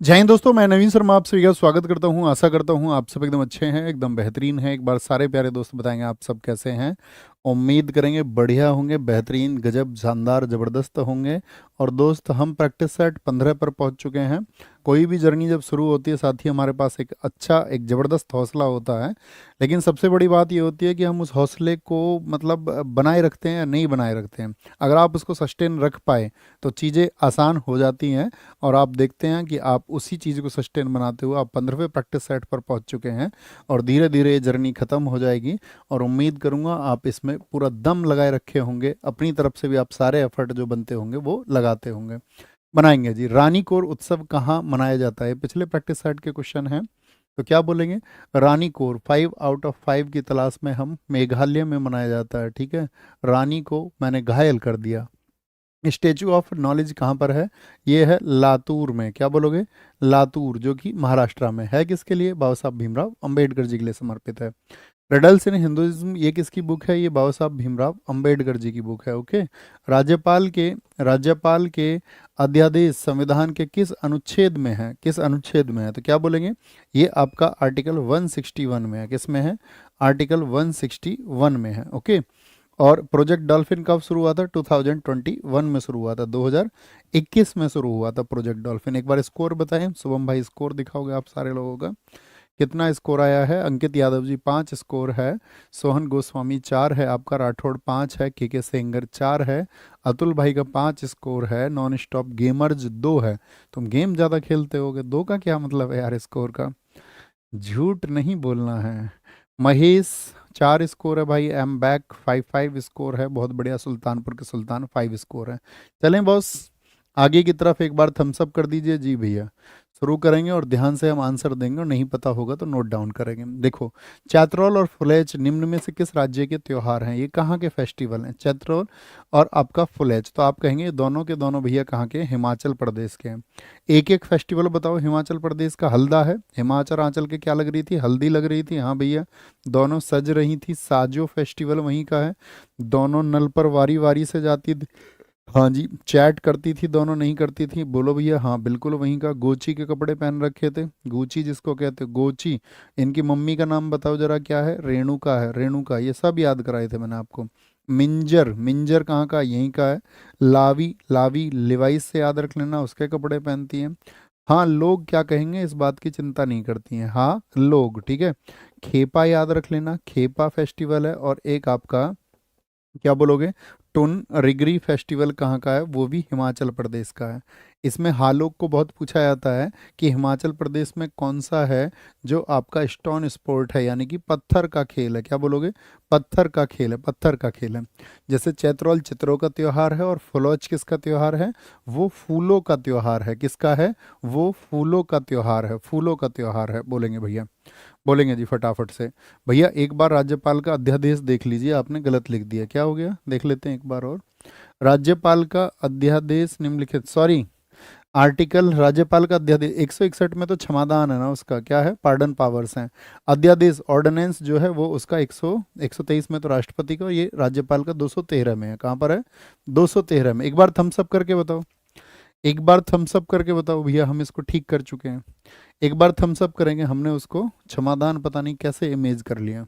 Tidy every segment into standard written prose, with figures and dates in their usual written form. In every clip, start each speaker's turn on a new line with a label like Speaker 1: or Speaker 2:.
Speaker 1: जय हिंद दोस्तों, मैं नवीन शर्मा आप सभी का स्वागत करता हूं। आशा करता हूं आप सब एकदम अच्छे हैं, एकदम बेहतरीन हैं। एक बार सारे प्यारे दोस्त बताएंगे आप सब कैसे हैं। उम्मीद करेंगे बढ़िया होंगे, बेहतरीन, गजब, शानदार, ज़बरदस्त होंगे। और दोस्त हम प्रैक्टिस सेट 15 पर पहुंच चुके हैं। कोई भी जर्नी जब शुरू होती है साथ ही हमारे पास एक अच्छा, एक ज़बरदस्त हौसला होता है। लेकिन सबसे बड़ी बात ये होती है कि हम उस हौसले को मतलब बनाए रखते हैं या नहीं बनाए रखते हैं। अगर आप उसको सस्टेन रख पाए तो चीज़ें आसान हो जाती हैं। और आप देखते हैं कि आप उसी चीज़ को सस्टेन बनाते हुए आप 15वें प्रैक्टिस सेट पर पहुंच चुके हैं। और धीरे धीरे ये जर्नी ख़त्म हो जाएगी। और उम्मीद करूंगा आप इसमें पूरा दम लगाए रखे होंगे, अपनी तरफ से भी आप सारे एफर्ट जो बनते होंगे वो लगाते होंगे। बनाएंगे जी। रानीकोर उत्सव कहाँ मनाया जाता है, पिछले प्रैक्टिस सेट के क्वेश्चन हैं। तो क्या बोलेंगे? रानीकोर 5 आउट ऑफ 5 की तलाश में हम मेघालय में मनाया जाता है। ठीक है, रानी को मैंने घायल कर दिया। स्टेचू ऑफ नॉलेज कहाँ पर है? ये है लातूर में। क्या बोलोगे? लातूर, जो कि महाराष्ट्र में है। किसके लिए? बाबा साहब भीमराव अंबेडकर जी के लिए समर्पित है। रिडल्स इन हिंदुइज्म, ये किसकी बुक है? ये बाबा साहब भीमराव अंबेडकर जी की बुक है। ओके। राज्यपाल के अध्यादेश संविधान के किस अनुच्छेद में है? किस अनुच्छेद में है? तो क्या बोलेंगे? ये आपका आर्टिकल 161 में है। किस में है? आर्टिकल 161 में है। ओके। और प्रोजेक्ट डॉल्फिन कब शुरू हुआ था? 2021 में शुरू हुआ था, 2021 में शुरू हुआ था प्रोजेक्ट डॉल्फिन। एक बार स्कोर बताएं शुभम भाई, स्कोर दिखाओगे आप सारे लोगों का? कितना स्कोर आया है? अंकित यादव जी 5 स्कोर है, सोहन गोस्वामी 4 है, आपका राठौड़ 5 है, के सेंगर 4 है, अतुल भाई का 5 स्कोर है, नॉन स्टॉप गेमर्स 2 है। तुम गेम ज़्यादा खेलते होगे, 2 का क्या मतलब है यार स्कोर का? झूठ नहीं बोलना है। महेश 4 स्कोर है भाई, एम बैक 5 स्कोर है, बहुत बढ़िया। सुल्तानपुर के सुल्तान 5 स्कोर है। चलें बॉस, आगे की तरफ एक बार थम्स अप कर दीजिए जी भैया। शुरू करेंगे और ध्यान से हम आंसर देंगे, और नहीं पता होगा तो नोट डाउन करेंगे। देखो, चैत्रौल और फुलेच निम्न में से किस राज्य के त्योहार हैं? ये कहाँ के फेस्टिवल हैं? चैत्रौल और आपका फुलेच, तो आप कहेंगे ये दोनों के दोनों भैया कहाँ के? हिमाचल प्रदेश के हैं। एक एक फेस्टिवल बताओ। हिमाचल प्रदेश का हल्दा है। हिमाचल आंचल के क्या लग रही थी? हल्दी लग रही थी। हाँ भैया, दोनों सज रही थी। साजो फेस्टिवल वहीं का है। दोनों नल पर वारी वारी से जाती थी। हाँ जी, चैट करती थी दोनों, नहीं करती थी? बोलो भैया। हाँ बिल्कुल वहीं का। गोची के कपड़े पहन रखे थे, गुची जिसको कहते, गोची। इनकी मम्मी का नाम बताओ जरा, क्या है? रेणुका है, रेणुका। ये सब याद कराए थे मैंने आपको। मिंजर, मिंजर कहाँ का? यहीं का है। लावी, लावी लिवाइस से याद रख लेना, उसके कपड़े पहनती हैं। हाँ, लोग क्या कहेंगे इस बात की चिंता नहीं करती हैं। हाँ लोग, ठीक है। खेपा याद रख लेना, खेपा फेस्टिवल है। और एक आपका क्या बोलोगे? टुन रिगरी फेस्टिवल कहाँ का है? वो भी हिमाचल प्रदेश का है। इसमें हालोक को बहुत पूछा जाता है कि हिमाचल प्रदेश में कौन सा है जो आपका स्टोन स्पोर्ट है, यानी कि पत्थर का खेल है। क्या बोलोगे? पत्थर का खेल है, पत्थर का खेल है। जैसे चैत्रौल चित्रों का त्योहार है, और फलोच किसका त्योहार है? वो फूलों का त्योहार है। किसका है? वो फूलों का त्योहार है, फूलों का त्योहार है। बोलेंगे भैया? बोलेंगे जी फटाफट से। भैया एक बार राज्यपाल का अध्यादेश देख लीजिए, आपने गलत लिख दिया। क्या हो गया? देख लेते हैं एक बार और। राज्यपाल का अध्यादेश निम्नलिखित, सॉरी, आर्टिकल, राज्यपाल का अध्यादेश 161 में तो क्षमादान है ना, उसका क्या है? पार्डन पावर्स हैं। अध्यादेश ऑर्डिनेंस जो है वो उसका 123 में तो राष्ट्रपति का, और ये राज्यपाल का 213 में है। कहाँ पर है? 213 में। एक बार थम्स अप करके बताओ, एक बार थम्स अप करके बताओ भैया, हम इसको ठीक कर चुके हैं। एक बार थम्स अप करेंगे, हमने उसको क्षमादान पता नहीं कैसे इमेज कर लिया।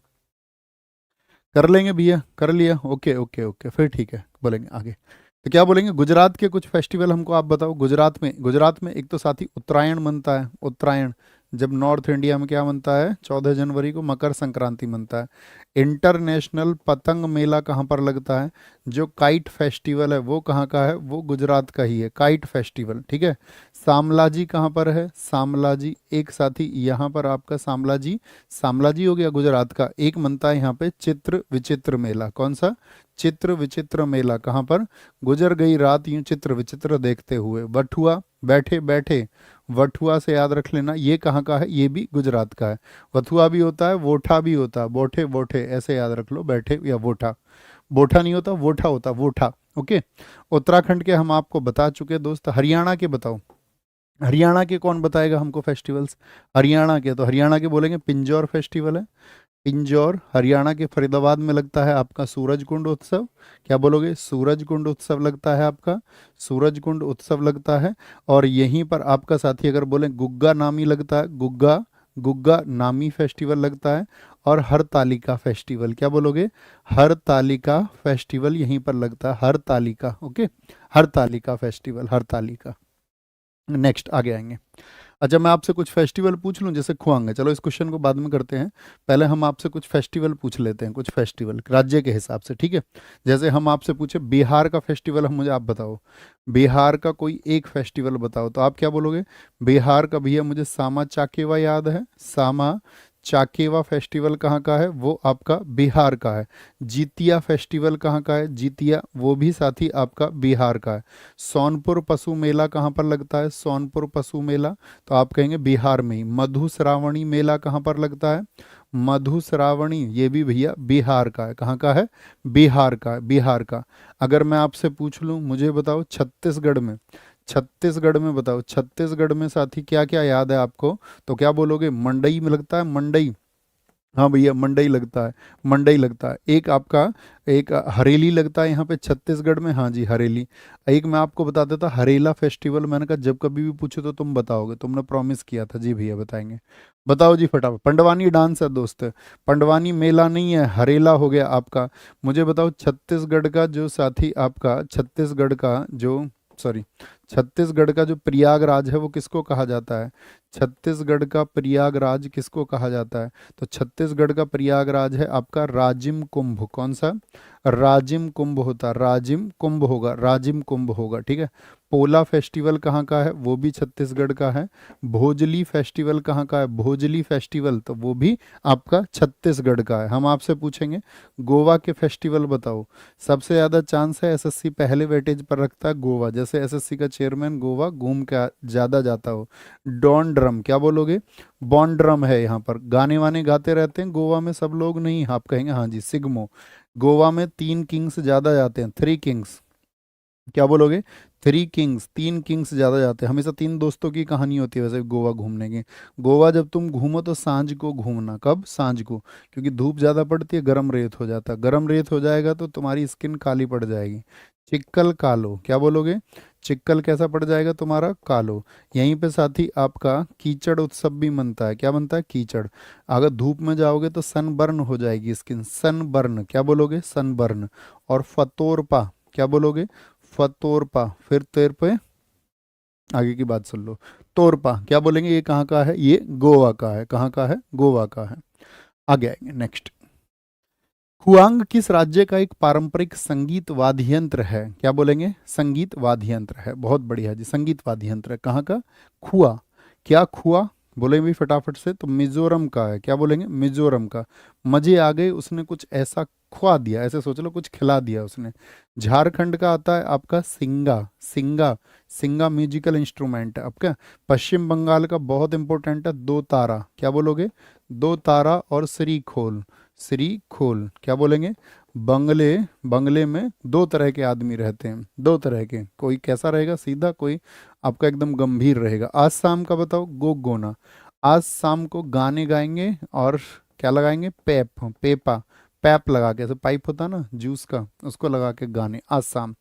Speaker 1: कर लेंगे भैया, कर लिया। ओके ओके ओके, फिर ठीक है, बोलेंगे आगे। तो क्या बोलेंगे? गुजरात के कुछ फेस्टिवल हमको आप बताओ। गुजरात में एक तो साथी उत्तरायण मनता है, उत्तरायण। जब नॉर्थ इंडिया में क्या मनता है? 14 जनवरी को मकर संक्रांति मनता है। इंटरनेशनल पतंग मेला कहाँ पर लगता है? जो काइट फेस्टिवल है वो कहाँ का है? वो गुजरात का ही है, काइट फेस्टिवल। ठीक है। सामलाजी कहाँ पर है? सामलाजी एक साथी यहाँ पर आपका सामलाजी, सामलाजी हो गया गुजरात का। एक मनता है यहाँ पे चित्र विचित्र मेला। कौन सा? चित्र विचित्र मेला। कहाँ पर? गुजर गई रात यूं चित्र विचित्र देखते हुए। वठुआ, बैठे बैठे, वठुआ से याद रख लेना, ये कहाँ का है? ये भी गुजरात का है। वथुआ भी होता है, वोठा भी होता है, बोठे बोठे ऐसे याद रख लो, बैठे या वोठा। बोठा नहीं होता, वोठा होता, वोठा। ओके। उत्तराखंड के हम आपको बता चुके दोस्त। हरियाणा के बताओ। हरियाणा के कौन बताएगा हमको फेस्टिवल्स? हरियाणा के, तो हरियाणा के बोलेंगे पिंजौर फेस्टिवल है। पिंजौर हरियाणा के फरीदाबाद में लगता है आपका सूरजकुंड उत्सव। क्या बोलोगे? सूरजकुंड उत्सव लगता है आपका, सूरजकुंड उत्सव लगता है। और यहीं पर आपका साथी अगर बोले गुग्गा नामी लगता है, गुग्गा गुग्गा नामी फेस्टिवल लगता है। और हरतालिका फेस्टिवल, क्या बोलोगे? हरतालिका फेस्टिवल यहीं पर लगता है, Hartalika. Okay, Hartalika festival, Hartalika. Next आगे आएंगे। अच्छा, मैं आपसे कुछ फेस्टिवल पूछ लूं, जैसे खुआंगे, चलो इस क्वेश्चन को बाद में करते हैं, पहले हम आपसे कुछ फेस्टिवल पूछ लेते हैं, कुछ फेस्टिवल राज्य के हिसाब से, ठीक है? जैसे हम आपसे पूछे बिहार का फेस्टिवल, हम मुझे आप बताओ, बिहार का कोई एक फेस्टिवल बताओ, तो आप क्या बोलोगे? बिहार का भैया मुझे सामा चाकेवा याद है, सामा चाकेवा फेस्टिवल कहाँ का है? वो आपका बिहार का है। जीतिया फेस्टिवल कहाँ का है? जीतिया वो भी साथी आपका बिहार का है। सोनपुर पशु मेला कहाँ पर लगता है? सोनपुर पशु मेला, तो आप कहेंगे बिहार में ही। मधुश्रावणी मेला कहाँ पर लगता है? मधुश्रावणी ये भी भैया बिहार का है। कहाँ का है? बिहार का है, बिहार का। अगर मैं आपसे पूछ लूँ, मुझे बताओ छत्तीसगढ़ में, छत्तीसगढ़ में बताओ, छत्तीसगढ़ में साथी क्या क्या याद है आपको? तो क्या बोलोगे? मंडई में लगता है, मंडई। हाँ भैया मंडई लगता है, मंडई लगता है। एक आपका, एक हरेली लगता है यहाँ पे छत्तीसगढ़ में, हाँ जी हरेली। एक मैं आपको बता देता हरेला फेस्टिवल, मैंने कहा जब कभी भी पूछो तो तुम बताओगे, तुमने प्रॉमिस किया था। जी भैया बताएंगे, बताओ जी फटाफट। पंडवानी डांस है दोस्त, पंडवानी मेला नहीं है, हरेला हो गया आपका। मुझे बताओ छत्तीसगढ़ का जो साथी आपका, छत्तीसगढ़ का जो, सॉरी, छत्तीसगढ़ का जो प्रयागराज है वो किसको कहा जाता है? छत्तीसगढ़ का प्रयागराज किसको कहा जाता है? तो छत्तीसगढ़ का प्रयागराज है आपका राजिम कुंभ। कौन सा? राजिम कुंभ होता, राजिम कुंभ होगा, राजिम कुंभ होगा, ठीक है। पोला फेस्टिवल कहाँ का है? वो भी छत्तीसगढ़ का है। भोजली फेस्टिवल कहाँ का है? भोजली फेस्टिवल तो वो भी आपका छत्तीसगढ़ का है। हम आपसे पूछेंगे गोवा के फेस्टिवल बताओ। सबसे ज़्यादा चांस है एसएससी पहले वेटेज पर रखता है गोवा, जैसे एसएससी का चेयरमैन गोवा घूम के ज़्यादा जाता हो। डॉन ड्रम, क्या बोलोगे? बॉन ड्रम है यहाँ पर, गाने वाने गाते रहते हैं गोवा में सब लोग, नहीं आप कहेंगे हाँ जी सिग्मो। गोवा में 3 किंग्स ज़्यादा जाते हैं, 3 किंग्स। क्या बोलोगे? 3 किंग्स, 3 किंग्स ज़्यादा जाते हैं। हमेशा 3 दोस्तों की कहानी होती है वैसे गोवा घूमने की। गोवा जब तुम घूमो तो सांझ को घूमना। कब? सांझ को, क्योंकि धूप ज़्यादा पड़ती है, गर्म रेत हो जाता है, गर्म रेत हो जाएगा तो तुम्हारी स्किन काली पड़ जाएगी। चिक्कल कालो, क्या बोलोगे? चिक्कल कैसा पड़ जाएगा तुम्हारा? कालो। यहीं पे साथी आपका कीचड़ उत्सव भी मनता है। क्या बनता है? कीचड़। अगर धूप में जाओगे तो सनबर्न हो जाएगी स्किन, सनबर्न। क्या बोलोगे? सनबर्न। और फतोरपा, क्या बोलोगे? फतोरपा। फिर तेर पे आगे की बात सुन लो। तोरपा क्या बोलेंगे? ये कहाँ का है? ये गोवा का है। कहाँ का है? गोवा का है। आगे आएंगे नेक्स्ट। हुआंग किस राज्य का एक पारंपरिक संगीत वाद्य यंत्र है? क्या बोलेंगे? संगीत वाद्य यंत्र है। बहुत बढ़िया जी, संगीत वाद्य यंत्र है। कहाँ का? खुआ। क्या खुआ? बोलेंगे भी फटाफट से, तो मिजोरम का है। क्या बोलेंगे? मिजोरम का। मजे आ गए, उसने कुछ ऐसा खुआ दिया, ऐसे सोच लो कुछ खिला दिया उसने। झारखंड का आता है आपका सिंगा, सिंगा, सिंगा म्यूजिकल इंस्ट्रूमेंट है आपका। पश्चिम बंगाल का बहुत इंपॉर्टेंट है दो तारा। क्या बोलोगे? दो तारा और श्री खोल, श्री खोल। क्या बोलेंगे? बंगले, बंगले में 2 तरह के आदमी रहते हैं, 2 तरह के। कोई कैसा रहेगा? सीधा, कोई आपका एकदम गंभीर रहेगा। आज शाम का बताओ गोना। आज शाम को गाने गाएंगे और क्या लगाएंगे? पैप, पेपा, पैप लगा के, ऐसे पाइप होता है ना जूस का, उसको लगा के गाने आज शाम।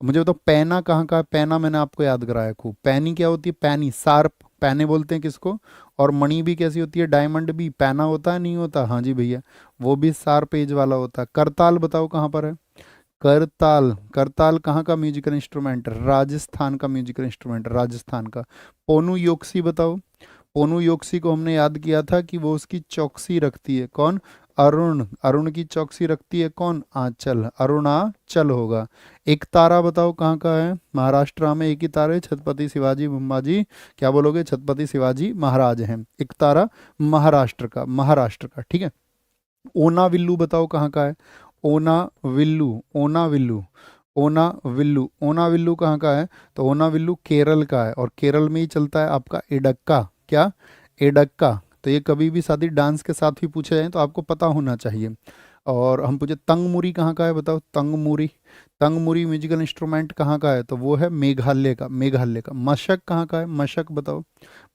Speaker 1: मुझे बताओ पैना कहाँ का है? पैना मैंने आपको याद कराया खूब। पैनी क्या होती है? पैनी, शार्प पैने बोलते हैं किसको। और मणि भी कैसी होती है? डायमंड भी पैना होता है, नहीं होता? हाँ जी भैया, वो भी शार्प एज वाला होता है। करताल बताओ कहाँ पर है? करताल, करताल कहाँ का म्यूजिकल इंस्ट्रूमेंट? राजस्थान का म्यूजिकल इंस्ट्रूमेंट, राजस्थान का। पोनु योक्सी बताओ। पोनु योक्सी को हमने याद किया था कि वो उसकी चौकसी रखती है। कौन? अरुण, अरुण की चौकसी रखती है कौन? आंचल, अरुणाचल होगा। एक तारा बताओ कहाँ का है? महाराष्ट्र में एक ही तारा है, छत्रपति शिवाजी महाराज। क्या बोलोगे? छत्रपति शिवाजी महाराज हैं। एक तारा महाराष्ट्र का, महाराष्ट्र का, ठीक है। ओना विल्लू बताओ कहाँ का है? ओना विल्लू, ओना विल्लू, ओना विल्लू, ओना विल्लू कहाँ का है? तो ओना विल्लू केरल का है, और केरल में ही चलता है आपका इडक्का। क्या? इडक्का। तो ये कभी भी शादी डांस के साथ भी पूछे जाए तो आपको पता होना चाहिए। और हम पूछे तंगमुरी कहाँ का है, बताओ तंगमुरी। तंगमुरी म्यूजिकल इंस्ट्रूमेंट कहाँ का है, तो वो है मेघालय का, मेघालय का। मशक कहाँ का है, मशक बताओ।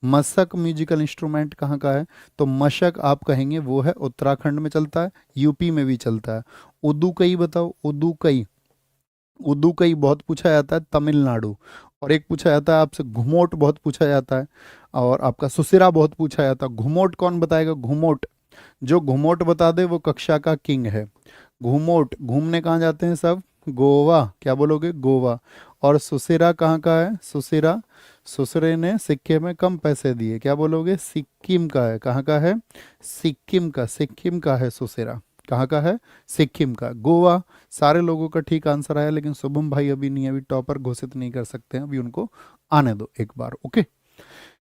Speaker 1: मशक म्यूजिकल इंस्ट्रूमेंट कहाँ का है, तो मशक आप कहेंगे वो है उत्तराखंड में चलता है, यूपी में भी चलता है। उदुकई बताओ, उदुकई। उदुकई बहुत पूछा जाता है तमिलनाडु। और एक पूछा जाता है आपसे घुमोट, बहुत पूछा जाता है। और आपका सुसिरा बहुत पूछा जाता है। घुमोट कौन बताएगा, घुमोट। जो घुमोट बता दे वो कक्षा का किंग है। घुमोट, घूमने कहाँ जाते हैं सब, गोवा, क्या बोलोगे, गोवा। और सुसेरा कहाँ का है, सुसेरा, सुसरे ने सिक्के में कम पैसे दिए, क्या बोलोगे, सिक्किम का है। कहाँ का है, सिक्किम का, सिक्किम का है सुसेरा। कहाँ का है, सिक्किम का। गोवा, सारे लोगों का ठीक आंसर आया, लेकिन शुभम भाई अभी नहीं, अभी टॉपर घोषित नहीं कर सकते हैं, अभी उनको आने दो एक बार, ओके।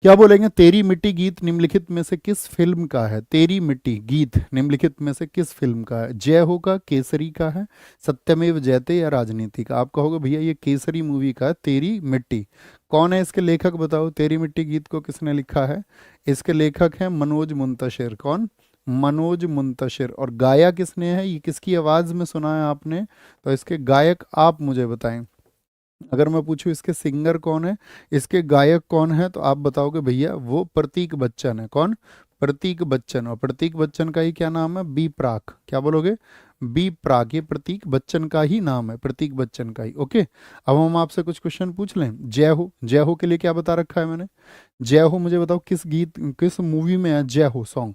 Speaker 1: क्या बोलेंगे, तेरी मिट्टी गीत निम्नलिखित में से किस फिल्म का है, तेरी मिट्टी गीत निम्नलिखित में से किस फिल्म का है। जय हो का, केसरी का है, सत्यमेव जयते या राजनीति का। आप कहोगे भैया ये केसरी मूवी का है तेरी मिट्टी। कौन है इसके लेखक बताओ, तेरी मिट्टी गीत को किसने लिखा है। इसके लेखक हैं मनोज मुंतशिर। कौन, मनोज मुंतशिर। और गाया किसने है, ये किसकी आवाज में सुना है आपने, तो इसके गायक आप मुझे बताएं। अगर मैं पूछूं इसके सिंगर कौन है, इसके गायक कौन है, तो आप बताओगे भैया वो प्रतीक बच्चन है। कौन, प्रतीक बच्चन। और प्रतीक बच्चन का ही क्या नाम है, बी प्राक। क्या बोलोगे, बी प्राक। ये प्रतीक बच्चन का ही नाम है, प्रतीक बच्चन का ही, ओके। अब हम आपसे कुछ क्वेश्चन पूछ लें। जय हो, जय हो के लिए क्या बता रखा है मैंने। जय हो मुझे बताओ किस गीत, किस मूवी में है जय हो सॉन्ग।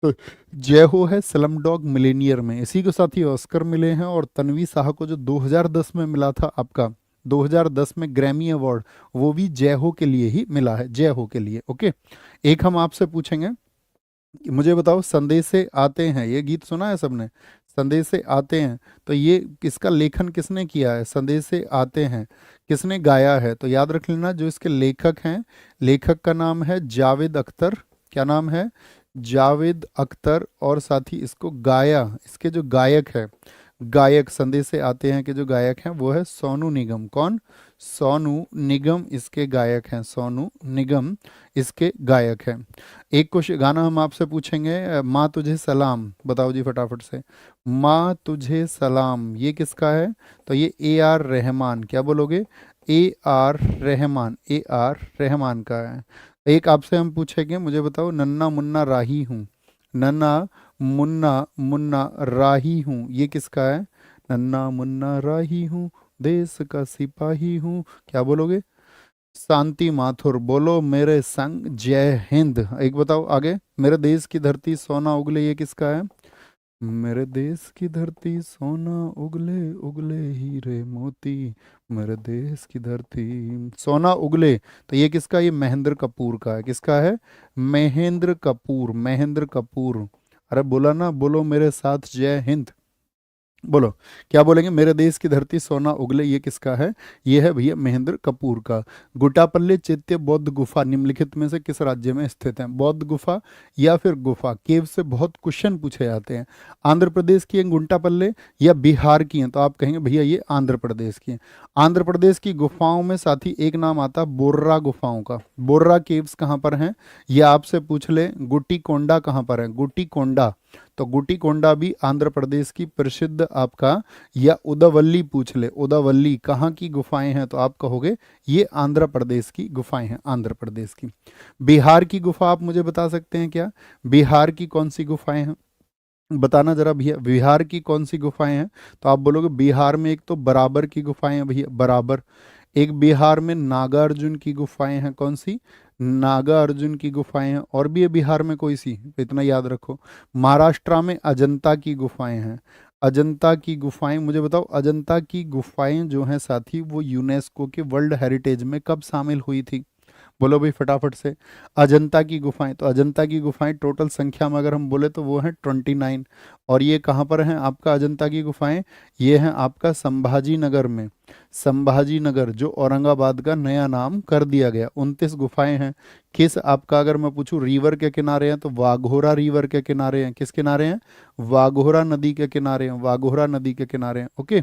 Speaker 1: तो जय हो है स्लम डॉग मिलेनियर में, इसी के साथ ही ऑस्कर मिले हैं। और तन्वी शाह को जो 2010 में मिला था आपका, 2010 में ग्रैमी अवार्ड, वो भी जय हो के लिए ही मिला है, जय हो के लिए, ओके। एक हम आपसे पूछेंगे कि मुझे बताओ संदेश से आते हैं, ये गीत सुना है सबने, संदेश से आते हैं, तो ये किसका लेखन किसने किया है, संदेश से आते हैं किसने गाया है। तो याद रख लेना जो इसके लेखक हैं, लेखक का नाम है जावेद अख्तर। क्या नाम है, जावेद अख्तर। और साथ ही इसको गाया, इसके जो गायक है, गायक संदेश से आते हैं के जो गायक हैं वो है सोनू निगम। कौन, सोनू निगम इसके गायक हैं, सोनू निगम इसके गायक हैं। एक क्वेश्चन गाना हम आपसे पूछेंगे, माँ तुझे सलाम, बताओ जी फटाफट से। माँ तुझे सलाम ये किसका है, तो ये ए आर रहमान। क्या बोलोगे, A R Rahman, A R Rahman का है। एक आपसे हम पूछेंगे, मुझे बताओ नन्ना मुन्ना राही हूँ, नन्ना मुन्ना मुन्ना राही हूँ ये किसका है। नन्ना मुन्ना राही हूँ, देश का सिपाही हूँ, क्या बोलोगे, शांति माथुर। बोलो मेरे संग जय हिंद। एक बताओ आगे, मेरे देश की धरती सोना उगले ये किसका है। मेरे देश की धरती सोना उगले उगले हीरे मोती, मेरे देश की धरती सोना उगले, तो ये किसका, ये महेंद्र कपूर का है। किसका है, महेंद्र कपूर, महेंद्र कपूर। अरे बोला ना, बोलो मेरे साथ जय हिंद, बोलो। क्या बोलेंगे, मेरे देश की धरती सोना उगले ये किसका है, ये है भैया महेंद्र कपूर का। गुटापल्ली चैत्य बौद्ध गुफा निम्नलिखित में से किस राज्य में स्थित है। बौद्ध गुफा या फिर गुफा, केव से बहुत क्वेश्चन पूछे जाते हैं। आंध्र प्रदेश की है गुंटापल्ले या बिहार की हैं, तो आप कहेंगे भैया ये आंध्र प्रदेश की है। आंध्र प्रदेश की गुफाओं में साथ ही एक नाम आता है बोर्रा गुफाओं का। बोर्रा केव्स कहाँ पर हैं, ये आपसे पूछ ले। गुट्टी कोंडा कहाँ पर है, गुट्टी कोंडा, तो गुटी कोंडा भी आंध्र प्रदेश की प्रसिद्ध आपका। या उदावल्ली पूछ ले, उदावल्ली कहाँ की गुफाएं हैं, तो आप कहोगे ये आंध्र प्रदेश की गुफाएं हैं, आंध्र प्रदेश की। बिहार की गुफा आप मुझे बता सकते हैं क्या, बिहार की कौन सी गुफाएं हैं, बताना जरा भैया, बिहार की कौन सी गुफाएं हैं। तो आप बोलोगे बिहार में एक तो बराबर की गुफाएं हैं भैया, बराबर। एक बिहार में नागार्जुन की गुफाएं हैं, कौन सी, नागा अर्जुन की गुफाएं हैं। और भी है बिहार में कोई सी, इतना याद रखो। महाराष्ट्र में अजंता की गुफाएं हैं, अजंता की गुफाएं। मुझे बताओ अजंता की गुफाएं जो हैं साथी वो यूनेस्को के वर्ल्ड हेरिटेज में कब शामिल हुई थी, बोलो भाई फटाफट से। अजंता की गुफाएं, तो अजंता की गुफाएं टोटल संख्या में अगर हम बोले तो वो हैं 29। और ये कहाँ पर हैं आपका अजंता की गुफाएं, ये हैं आपका संभाजी नगर में। संभाजी नगर जो औरंगाबाद का नया नाम कर दिया गया। 29 गुफाएं हैं। किस आपका अगर मैं पूछूं रिवर के किनारे हैं, तो वाघोरा रिवर के किनारे हैं। किस किनारे हैं, वाघोरा नदी के किनारे हैं, वाघोरा नदी के किनारे हैं, ओके।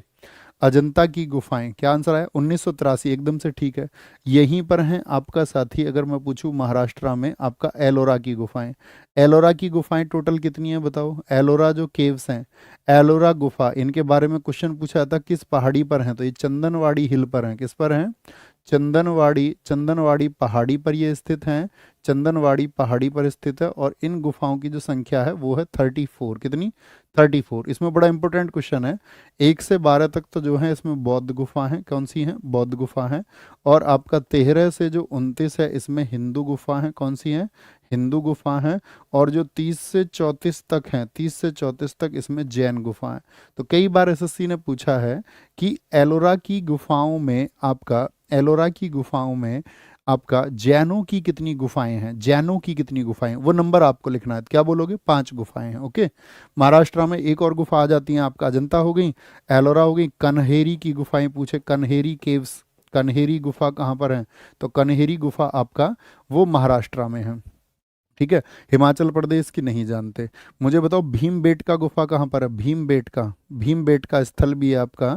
Speaker 1: अजंता की गुफाएं, क्या आंसर आया 1983, एकदम से ठीक है। यहीं पर हैं आपका साथी, अगर मैं पूछूं महाराष्ट्र में आपका एलोरा की गुफाएं। एलोरा की गुफाएं टोटल कितनी है बताओ। एलोरा जो केव्स हैं, एलोरा गुफा, इनके बारे में क्वेश्चन पूछा था किस पहाड़ी पर हैं, तो ये चंदनवाड़ी हिल पर हैं। किस पर हैं? चंदनवाड़ी, चंदनवाड़ी पहाड़ी पर ये स्थित हैं। चंदनवाड़ी पहाड़ी पर स्थित है और इन गुफाओं की जो संख्या है वो है 34। कितनी? 34। इसमें बड़ा इंपॉर्टेंट क्वेश्चन है, 1 से 12 तक तो जो है इसमें बौद्ध गुफा है। कौन सी हैं? बौद्ध गुफा है। और आपका 13 से जो 29 है इसमें हिंदू गुफा है। कौन सी है? हिंदू गुफा है। और जो 30 से 34 तक हैं, 30 से 34 तक इसमें जैन गुफा है। तो कई बार एसएससी ने पूछा है कि एलोरा की गुफाओं में आपका, एलोरा की गुफाओं में आपका जैनों की कितनी गुफाएं हैं, जैनों की कितनी गुफाएं, वो नंबर आपको लिखना है। क्या बोलोगे? 5 गुफाएं हैं। ओके। महाराष्ट्र में एक और गुफा आ जाती है आपका, अजंता हो गई, एलोरा हो गई, कन्हेरी की गुफाएं पूछे, कन्हेरी केव्स, कन्हेरी गुफा कहाँ पर है, तो कन्हेरी गुफा आपका वो महाराष्ट्र में है। ठीक है। हिमाचल प्रदेश की नहीं जानते। मुझे बताओ भीमबेटका गुफा कहाँ पर है? भीमबेटका, भीमबेटका स्थल भी है आपका,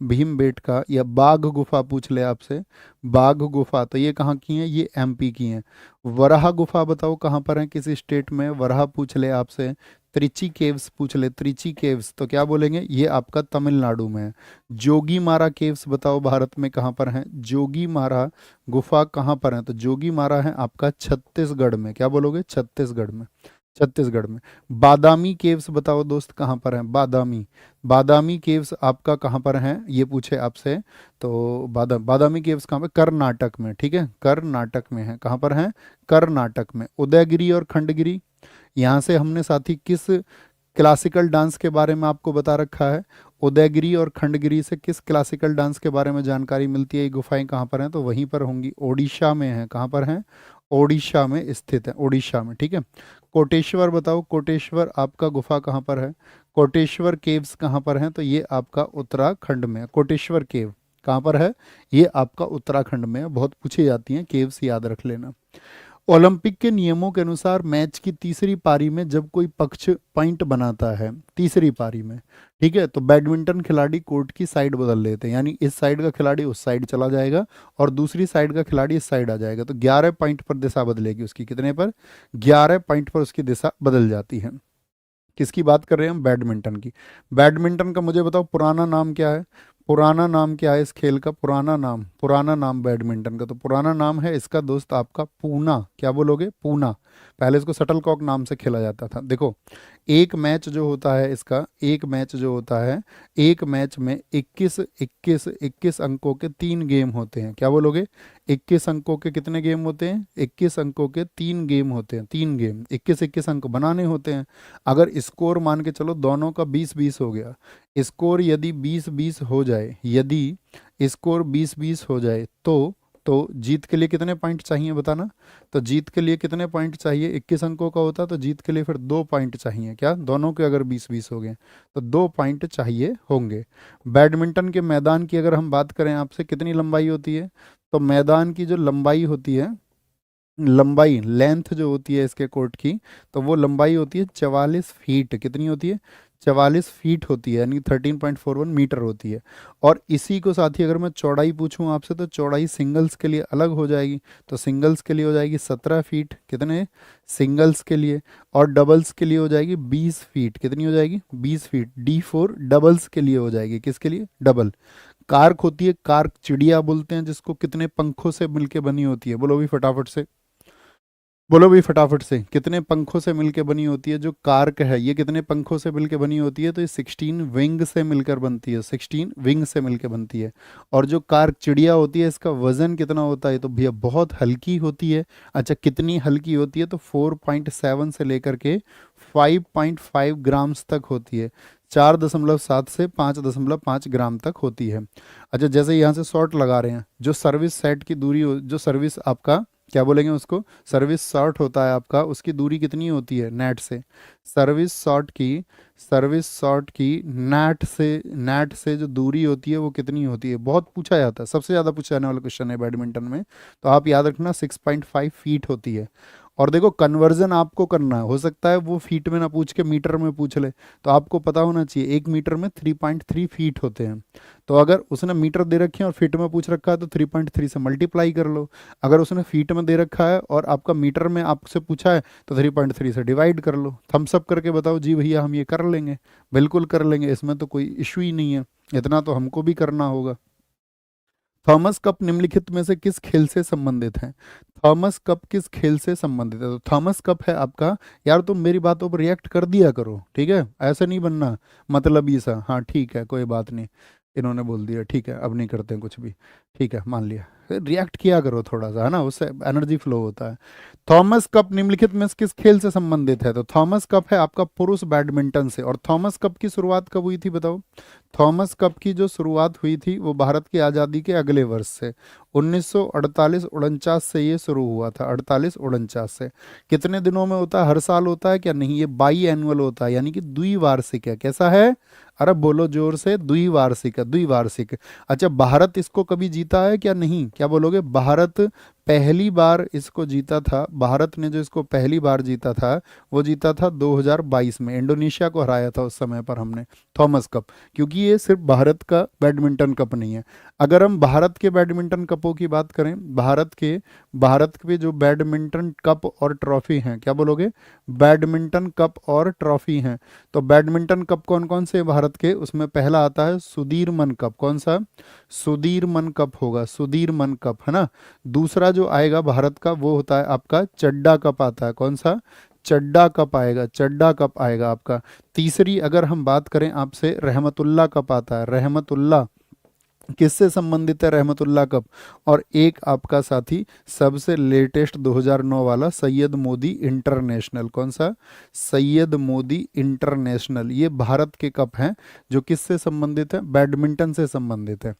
Speaker 1: भीमबेटका, या बाघ गुफा पूछ ले आपसे, बाघ गुफा, तो ये कहाँ की है? ये एमपी की है। वराह गुफा बताओ कहाँ पर है, किसी स्टेट में? वराह पूछ ले आपसे। त्रिची केव्स पूछ ले, त्रिची केव्स, तो क्या बोलेंगे? ये आपका तमिलनाडु में है। जोगी मारा केव्स बताओ भारत में कहाँ पर है? जोगी मारा गुफा कहाँ पर है, तो जोगी मारा है आपका छत्तीसगढ़ में। क्या बोलोगे? छत्तीसगढ़ में, छत्तीसगढ़ में। बादामी केव्स बताओ दोस्त कहाँ पर है? बादामी, बादामी केव्स आपका कहाँ पर है, ये पूछे आपसे, तो बादामी केव्स कहाँ पर? कर्नाटक में। ठीक है, कर्नाटक में है। कहाँ पर है? कर्नाटक में। उदयगिरी और खंडगिरी, यहाँ से हमने साथी किस क्लासिकल डांस के बारे में आपको बता रखा है? उदयगिरी और खंडगिरी से किस क्लासिकल डांस के बारे में जानकारी मिलती है? ये गुफाएं कहाँ पर हैं, तो वहीं पर होंगी, ओडिशा में है। कहाँ पर हैं? ओडिशा में स्थित है, ओडिशा में। ठीक है। कोटेश्वर बताओ, कोटेश्वर आपका गुफा कहाँ पर है? कोटेश्वर केव्स कहाँ पर हैं, तो ये आपका उत्तराखंड में है। कोटेश्वर केव कहाँ पर है? ये आपका उत्तराखंड में है। बहुत पूछी जाती हैं, केव्स याद रख लेना। ओलंपिक के नियमों के अनुसार मैच की तीसरी पारी में जब कोई पक्ष पॉइंट बनाता है, तीसरी पारी में, ठीक है, तो बैडमिंटन खिलाड़ी कोर्ट की साइड बदल लेते हैं, यानी इस साइड का खिलाड़ी उस साइड चला जाएगा और दूसरी साइड का खिलाड़ी इस साइड आ जाएगा, तो 11 पॉइंट पर दिशा बदलेगी उसकी। कितने पर? 11 पॉइंट पर उसकी दिशा बदल जाती है। किसकी बात कर रहे हैं हम? बैडमिंटन की। बैडमिंटन का मुझे बताओ पुराना नाम क्या है? पुराना नाम क्या है इस खेल का? पुराना नाम, पुराना नाम बैडमिंटन का, तो पुराना नाम है इसका दोस्त आपका पूना। क्या बोलोगे? पूना। पहले इसको शटलकॉक नाम से खेला जाता था। देखो, एक मैच जो होता है इसका, एक मैच जो होता है, एक मैच में 21 21 21 अंकों के 3 गेम होते हैं। क्या बोलोगे? 21 अंकों के कितने गेम होते हैं? 21 अंकों के 3 गेम होते हैं। 3 गेम, 21 21 अंक बनाने होते हैं। अगर स्कोर मान के चलो दोनों का 20 20 हो गया, स्कोर यदि 20 20 हो जाए, यदि स्कोर 20 20 हो जाए तो जीत के लिए कितने पॉइंट चाहिए बताना? तो जीत के लिए कितने पॉइंट चाहिए? 21 अंकों का होता तो जीत के लिए फिर 2 पॉइंट चाहिए। क्या? दोनों के अगर 20 20 हो गए तो 2 पॉइंट चाहिए होंगे। बैडमिंटन के मैदान की अगर हम बात करें आपसे, कितनी लंबाई होती है? तो मैदान की जो लंबाई होती है, लंबाई, लेंथ जो होती है इसके कोर्ट की, तो वो लंबाई होती है 44 फीट। कितनी होती है? 44 फीट होती है, यानी 13.41 मीटर होती है। और इसी को साथ ही अगर मैं चौड़ाई पूछूं आपसे, तो चौड़ाई सिंगल्स के लिए अलग हो जाएगी, तो सिंगल्स के लिए हो जाएगी 17 फीट। कितने? सिंगल्स के लिए। और डबल्स के लिए हो जाएगी 20 फीट। कितनी हो जाएगी? 20 फीट। D4 डबल्स के लिए हो जाएगी। किसके लिए? डबल। कार्क होती है, कार्क चिड़िया बोलते हैं जिसको, कितने पंखों से मिलके बनी होती है? बोलो भी फटाफट से, बोलो भाई फटाफट से, कितने पंखों से मिलकर बनी होती है? जो कार्क है ये कितने पंखों से मिलकर बनी होती है? तो ये 16 विंग से मिलकर बनती है, 16 विंग से मिलकर बनती है। और जो कार्क चिड़िया होती है इसका वजन कितना होता है? तो भैया बहुत हल्की होती है। अच्छा, कितनी हल्की होती है? तो 4.7 से लेकर के 5.5 ग्राम्स तक होती है। 4.7 से 5.5 ग्राम तक होती है। अच्छा, जैसे यहाँ से शॉर्ट लगा रहे हैं, जो सर्विस सेट की दूरी जो सर्विस आपका, क्या बोलेंगे उसको, सर्विस शॉर्ट होता है आपका, उसकी दूरी कितनी होती है नेट से? सर्विस शॉर्ट की, सर्विस शॉर्ट की नेट से जो दूरी होती है वो कितनी होती है? बहुत पूछा जाता है, सबसे ज़्यादा पूछा जाने वाला क्वेश्चन है बैडमिंटन में, तो आप याद रखना 6.5 फीट होती है। और देखो कन्वर्जन आपको करना है, हो सकता है वो फीट में ना पूछ के मीटर में पूछ ले, तो आपको पता होना चाहिए 1 मीटर में 3.3 फीट होते हैं। तो अगर उसने मीटर दे रखे हैं और फीट में पूछ रखा है तो 3.3 से मल्टीप्लाई कर लो। अगर उसने फीट में दे रखा है और आपका मीटर में आपसे पूछा है तो 3.3 से डिवाइड कर लो। थम्स अप करके बताओ जी भैया हम ये कर लेंगे। बिल्कुल कर लेंगे, इसमें तो कोई इशू ही नहीं है, इतना तो हमको भी करना होगा। थॉमस कप निम्नलिखित में से किस खेल से संबंधित है? थॉमस कप किस खेल से संबंधित है? तो थॉमस कप है आपका, यार तुम मेरी बातों पर रिएक्ट कर दिया करो, ठीक है, ऐसे नहीं बनना मतलब ये सा, हाँ ठीक है कोई बात नहीं, इन्होंने बोल दिया ठीक है अब नहीं करते हैं कुछ भी, ठीक है मान लिया, रिएक्ट किया करो थोड़ा सा, है ना, उससे एनर्जी फ्लो होता है। थॉमस कप निम्नलिखित में से किस खेल से संबंधित है? तो थॉमस कप है आपका पुरुष बैडमिंटन से। और थॉमस कप की शुरुआत कब हुई थी बताओ? थॉमस कप की जो शुरुआत हुई थी वो भारत की आज़ादी के अगले वर्ष से 1948-49 से ये शुरू हुआ था, 48-49 से। कितने दिनों में होता है? हर साल होता है क्या? नहीं, ये बाई एनुअल होता है, यानी कि द्विवार्षिक है। कैसा है? अरे बोलो जोर से, द्विवार्षिक है, द्विवार्षिक। अच्छा, भारत इसको कभी जीता है क्या? नहीं, क्या बोलोगे? भारत पहली बार इसको जीता था, भारत ने जो इसको पहली बार जीता था वो जीता था 2022 में, इंडोनेशिया को हराया था उस समय पर हमने, थॉमस कप। क्योंकि ये सिर्फ भारत का बैडमिंटन कप नहीं है। अगर हम भारत के बैडमिंटन कपों की बात करें, भारत के जो बैडमिंटन कप और ट्रॉफी हैं, क्या बोलोगे? बैडमिंटन कप और ट्रॉफी हैं। तो बैडमिंटन कप कौन कौन से हैं भारत के? उसमें पहला आता है सुधीरमन कप। कौन सा? सुधीरमन कप होगा, सुधीरमन कप, है ना। दूसरा जो आएगा भारत का वो होता है आपका चड्डा कप आता है। कौन सा? चड्डा कप आएगा, चड्डा कप आएगा आपका। तीसरी अगर हम बात करें आपसे, रहमतुल्ला कप आता है, रहमतुल्ला। किससे संबंधित है रहमतुल्ला कप? और एक आपका साथी सबसे लेटेस्ट 2009 वाला सैयद मोदी इंटरनेशनल। कौन सा? सैयद मोदी इंटरनेशनल। ये भारत के कप हैं जो किससे संबंधित है? बैडमिंटन से संबंधित है।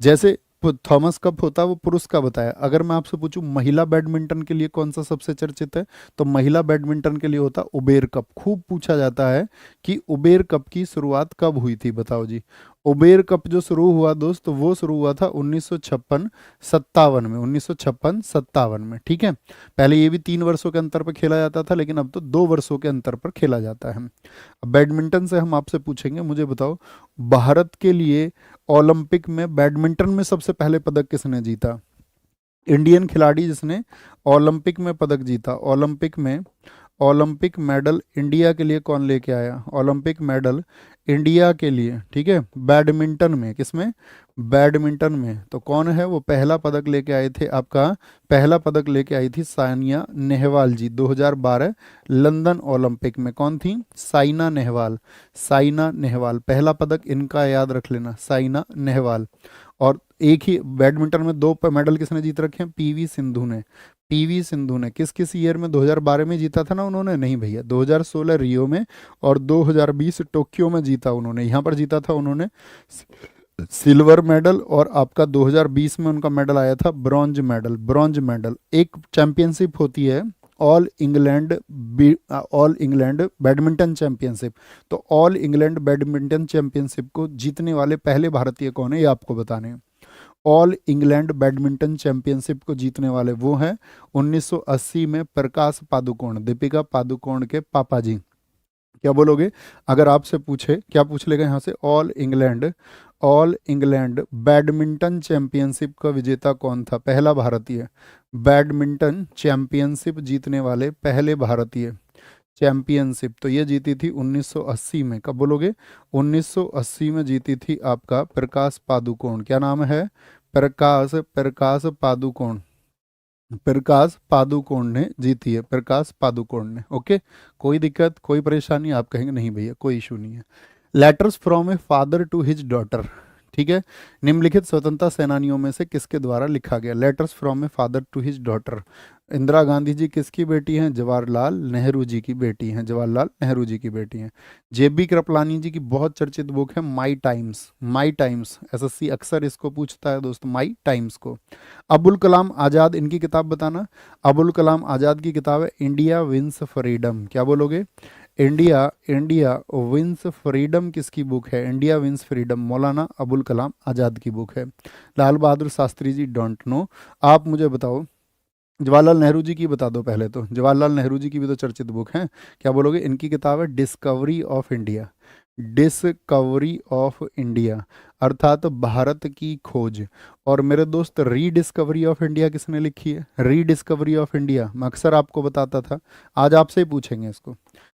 Speaker 1: जैसे थॉमस कप होता है वो पुरुष का बताया, अगर मैं आपसे पूछूं महिला बैडमिंटन के लिए कौन सा सबसे चर्चित है, तो महिला बैडमिंटन के लिए होता उबेर कप। खूब पूछा जाता है कि उबेर कप की शुरुआत कब हुई थी, बताओ जी। उबेर कप जो शुरू हुआ दोस्त, वो शुरू हुआ था 1956-57 में, 1956-57 में, ठीक है। पहले ये भी 3 वर्षों के अंतर पर खेला जाता था, लेकिन अब तो 2 वर्षों के अंतर पर खेला जाता है। अब बैडमिंटन से हम आपसे पूछेंगे, मुझे बताओ भारत के लिए ओलंपिक में बैडमिंटन में सबसे पहले पदक किसने जीता? इंडियन खिलाड़ी जिसने ओलंपिक में पदक जीता, ओलंपिक में ओलंपिक मेडल इंडिया के लिए कौन लेके आया? ओलंपिक मेडल इंडिया के लिए, ठीक है, बैडमिंटन में। किसमें? बैडमिंटन में। तो कौन है वो? पहला पदक लेके आए थे आपका, पहला पदक लेके आई थी सानिया नेहवाल जी 2012 लंदन ओलंपिक में। कौन थी? साइना नेहवाल, साइना नेहवाल। पहला पदक इनका याद रख लेना, साइना नेहवाल। और एक ही बैडमिंटन में 2 मेडल किसने जीत रखे हैं? पीवी सिंधु ने। पीवी सिंधु ने किस किस ईयर में? 2012 में जीता था ना उन्होंने? नहीं भैया, 2016 रियो में और 2020 टोक्यो में जीता उन्होंने। यहाँ पर जीता था उन्होंने सिल्वर मेडल, और आपका 2020 में उनका मेडल आया था ब्रॉन्ज मेडल, ब्रॉन्ज मेडल। एक चैंपियनशिप होती है all England, all England badminton championship. तो ऑल इंग्लैंड बैडमिंटन चैंपियनशिप को जीतने वाले पहले भारतीय कौन है, ये आपको बताने हैं। ऑल इंग्लैंड बैडमिंटन चैंपियनशिप को जीतने वाले वो हैं 1980 में प्रकाश पादुकोण, दीपिका पादुकोण के पापा जी। क्या बोलोगे? अगर आपसे पूछे, क्या पूछ लेगा यहाँ से? ऑल इंग्लैंड बैडमिंटन चैंपियनशिप का विजेता कौन था? पहला भारतीय बैडमिंटन चैंपियनशिप जीतने वाले पहले भारतीय चैंपियनशिप, तो ये जीती थी 1980 में। कब बोलोगे? 1980 में जीती थी आपका प्रकाश पादुकोण। क्या नाम है? प्रकाश, प्रकाश पादुकोण, प्रकाश पादुकोण ने जीती है, प्रकाश पादुकोण ने। ओके, कोई दिक्कत, कोई परेशानी? आप कहेंगे नहीं भैया कोई इशू नहीं है। Letters from a father to his daughter, ठीक है, निम्नलिखित स्वतंत्रता सेनानियों में से किसके द्वारा लिखा गया? Letters from a father to his daughter. Indira Gandhi ji किसकी बेटी हैं? जवाहरलाल नेहरू जी की बेटी हैं, जवाहरलाल नेहरू जी की बेटी हैं। जेबी कृपलानी जी की बहुत चर्चित बुक है माई टाइम्स, माई टाइम्स। एसएससी अक्सर इसको पूछता है दोस्त, माई टाइम्स को। अबुल कलाम आज़ाद, इनकी किताब बताना। अबुल कलाम आज़ाद की किताब है इंडिया विंस फ्रीडम। क्या बोलोगे? इंडिया, इंडिया विंस फ्रीडम किसकी बुक है? India wins freedom Maulana Abul Kalam Azad की बुक है। Lal Bahadur Shastri ji don't know. आप मुझे बताओ जवाहरलाल नेहरू जी की बता दो पहले तो, जवाहरलाल नेहरू जी की भी तो चर्चित बुक है, क्या बोलोगे? इनकी किताब है discovery of India, discovery of India अर्थात भारत की खोज। और मेरे दोस्त रीडिस्कवरी ऑफ इंडिया किसने लिखी है? रीडिस्कवरी ऑफ इंडिया मैं अक्सर आपको बताता था, आज आपसे ही पूछेंगे इसको।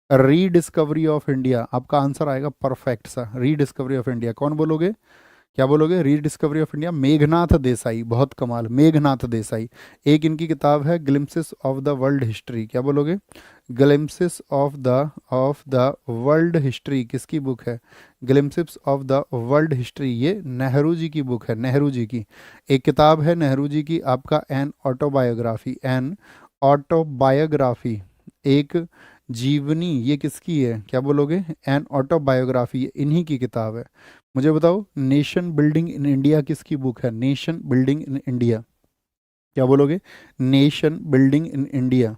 Speaker 1: रीडिस्कवरी ऑफ इंडिया आपका आंसर आएगा परफेक्ट सा, रीडिस्कवरी ऑफ इंडिया। कौन बोलोगे? क्या बोलोगे? Rediscovery of India, Meghnath Desai, बहुत कमाल, मेघनाथ देसाई। एक इनकी किताब है glimpses of the world history, क्या बोलोगे? Glimpses of the world history किसकी बुक है? Glimpses of the world history, ये नेहरू जी की बुक है, नेहरू जी की। एक किताब है नेहरू जी की आपका एन ऑटोबायोग्राफी, एन ऑटोबायोग्राफी, एक जीवनी, ये किसकी है? क्या बोलोगे? एन ऑटोबायोग्राफी, इन्हीं की किताब है। मुझे बताओ नेशन बिल्डिंग इन इंडिया किसकी बुक है? नेशन बिल्डिंग इन इंडिया, क्या बोलोगे? Nation building in India,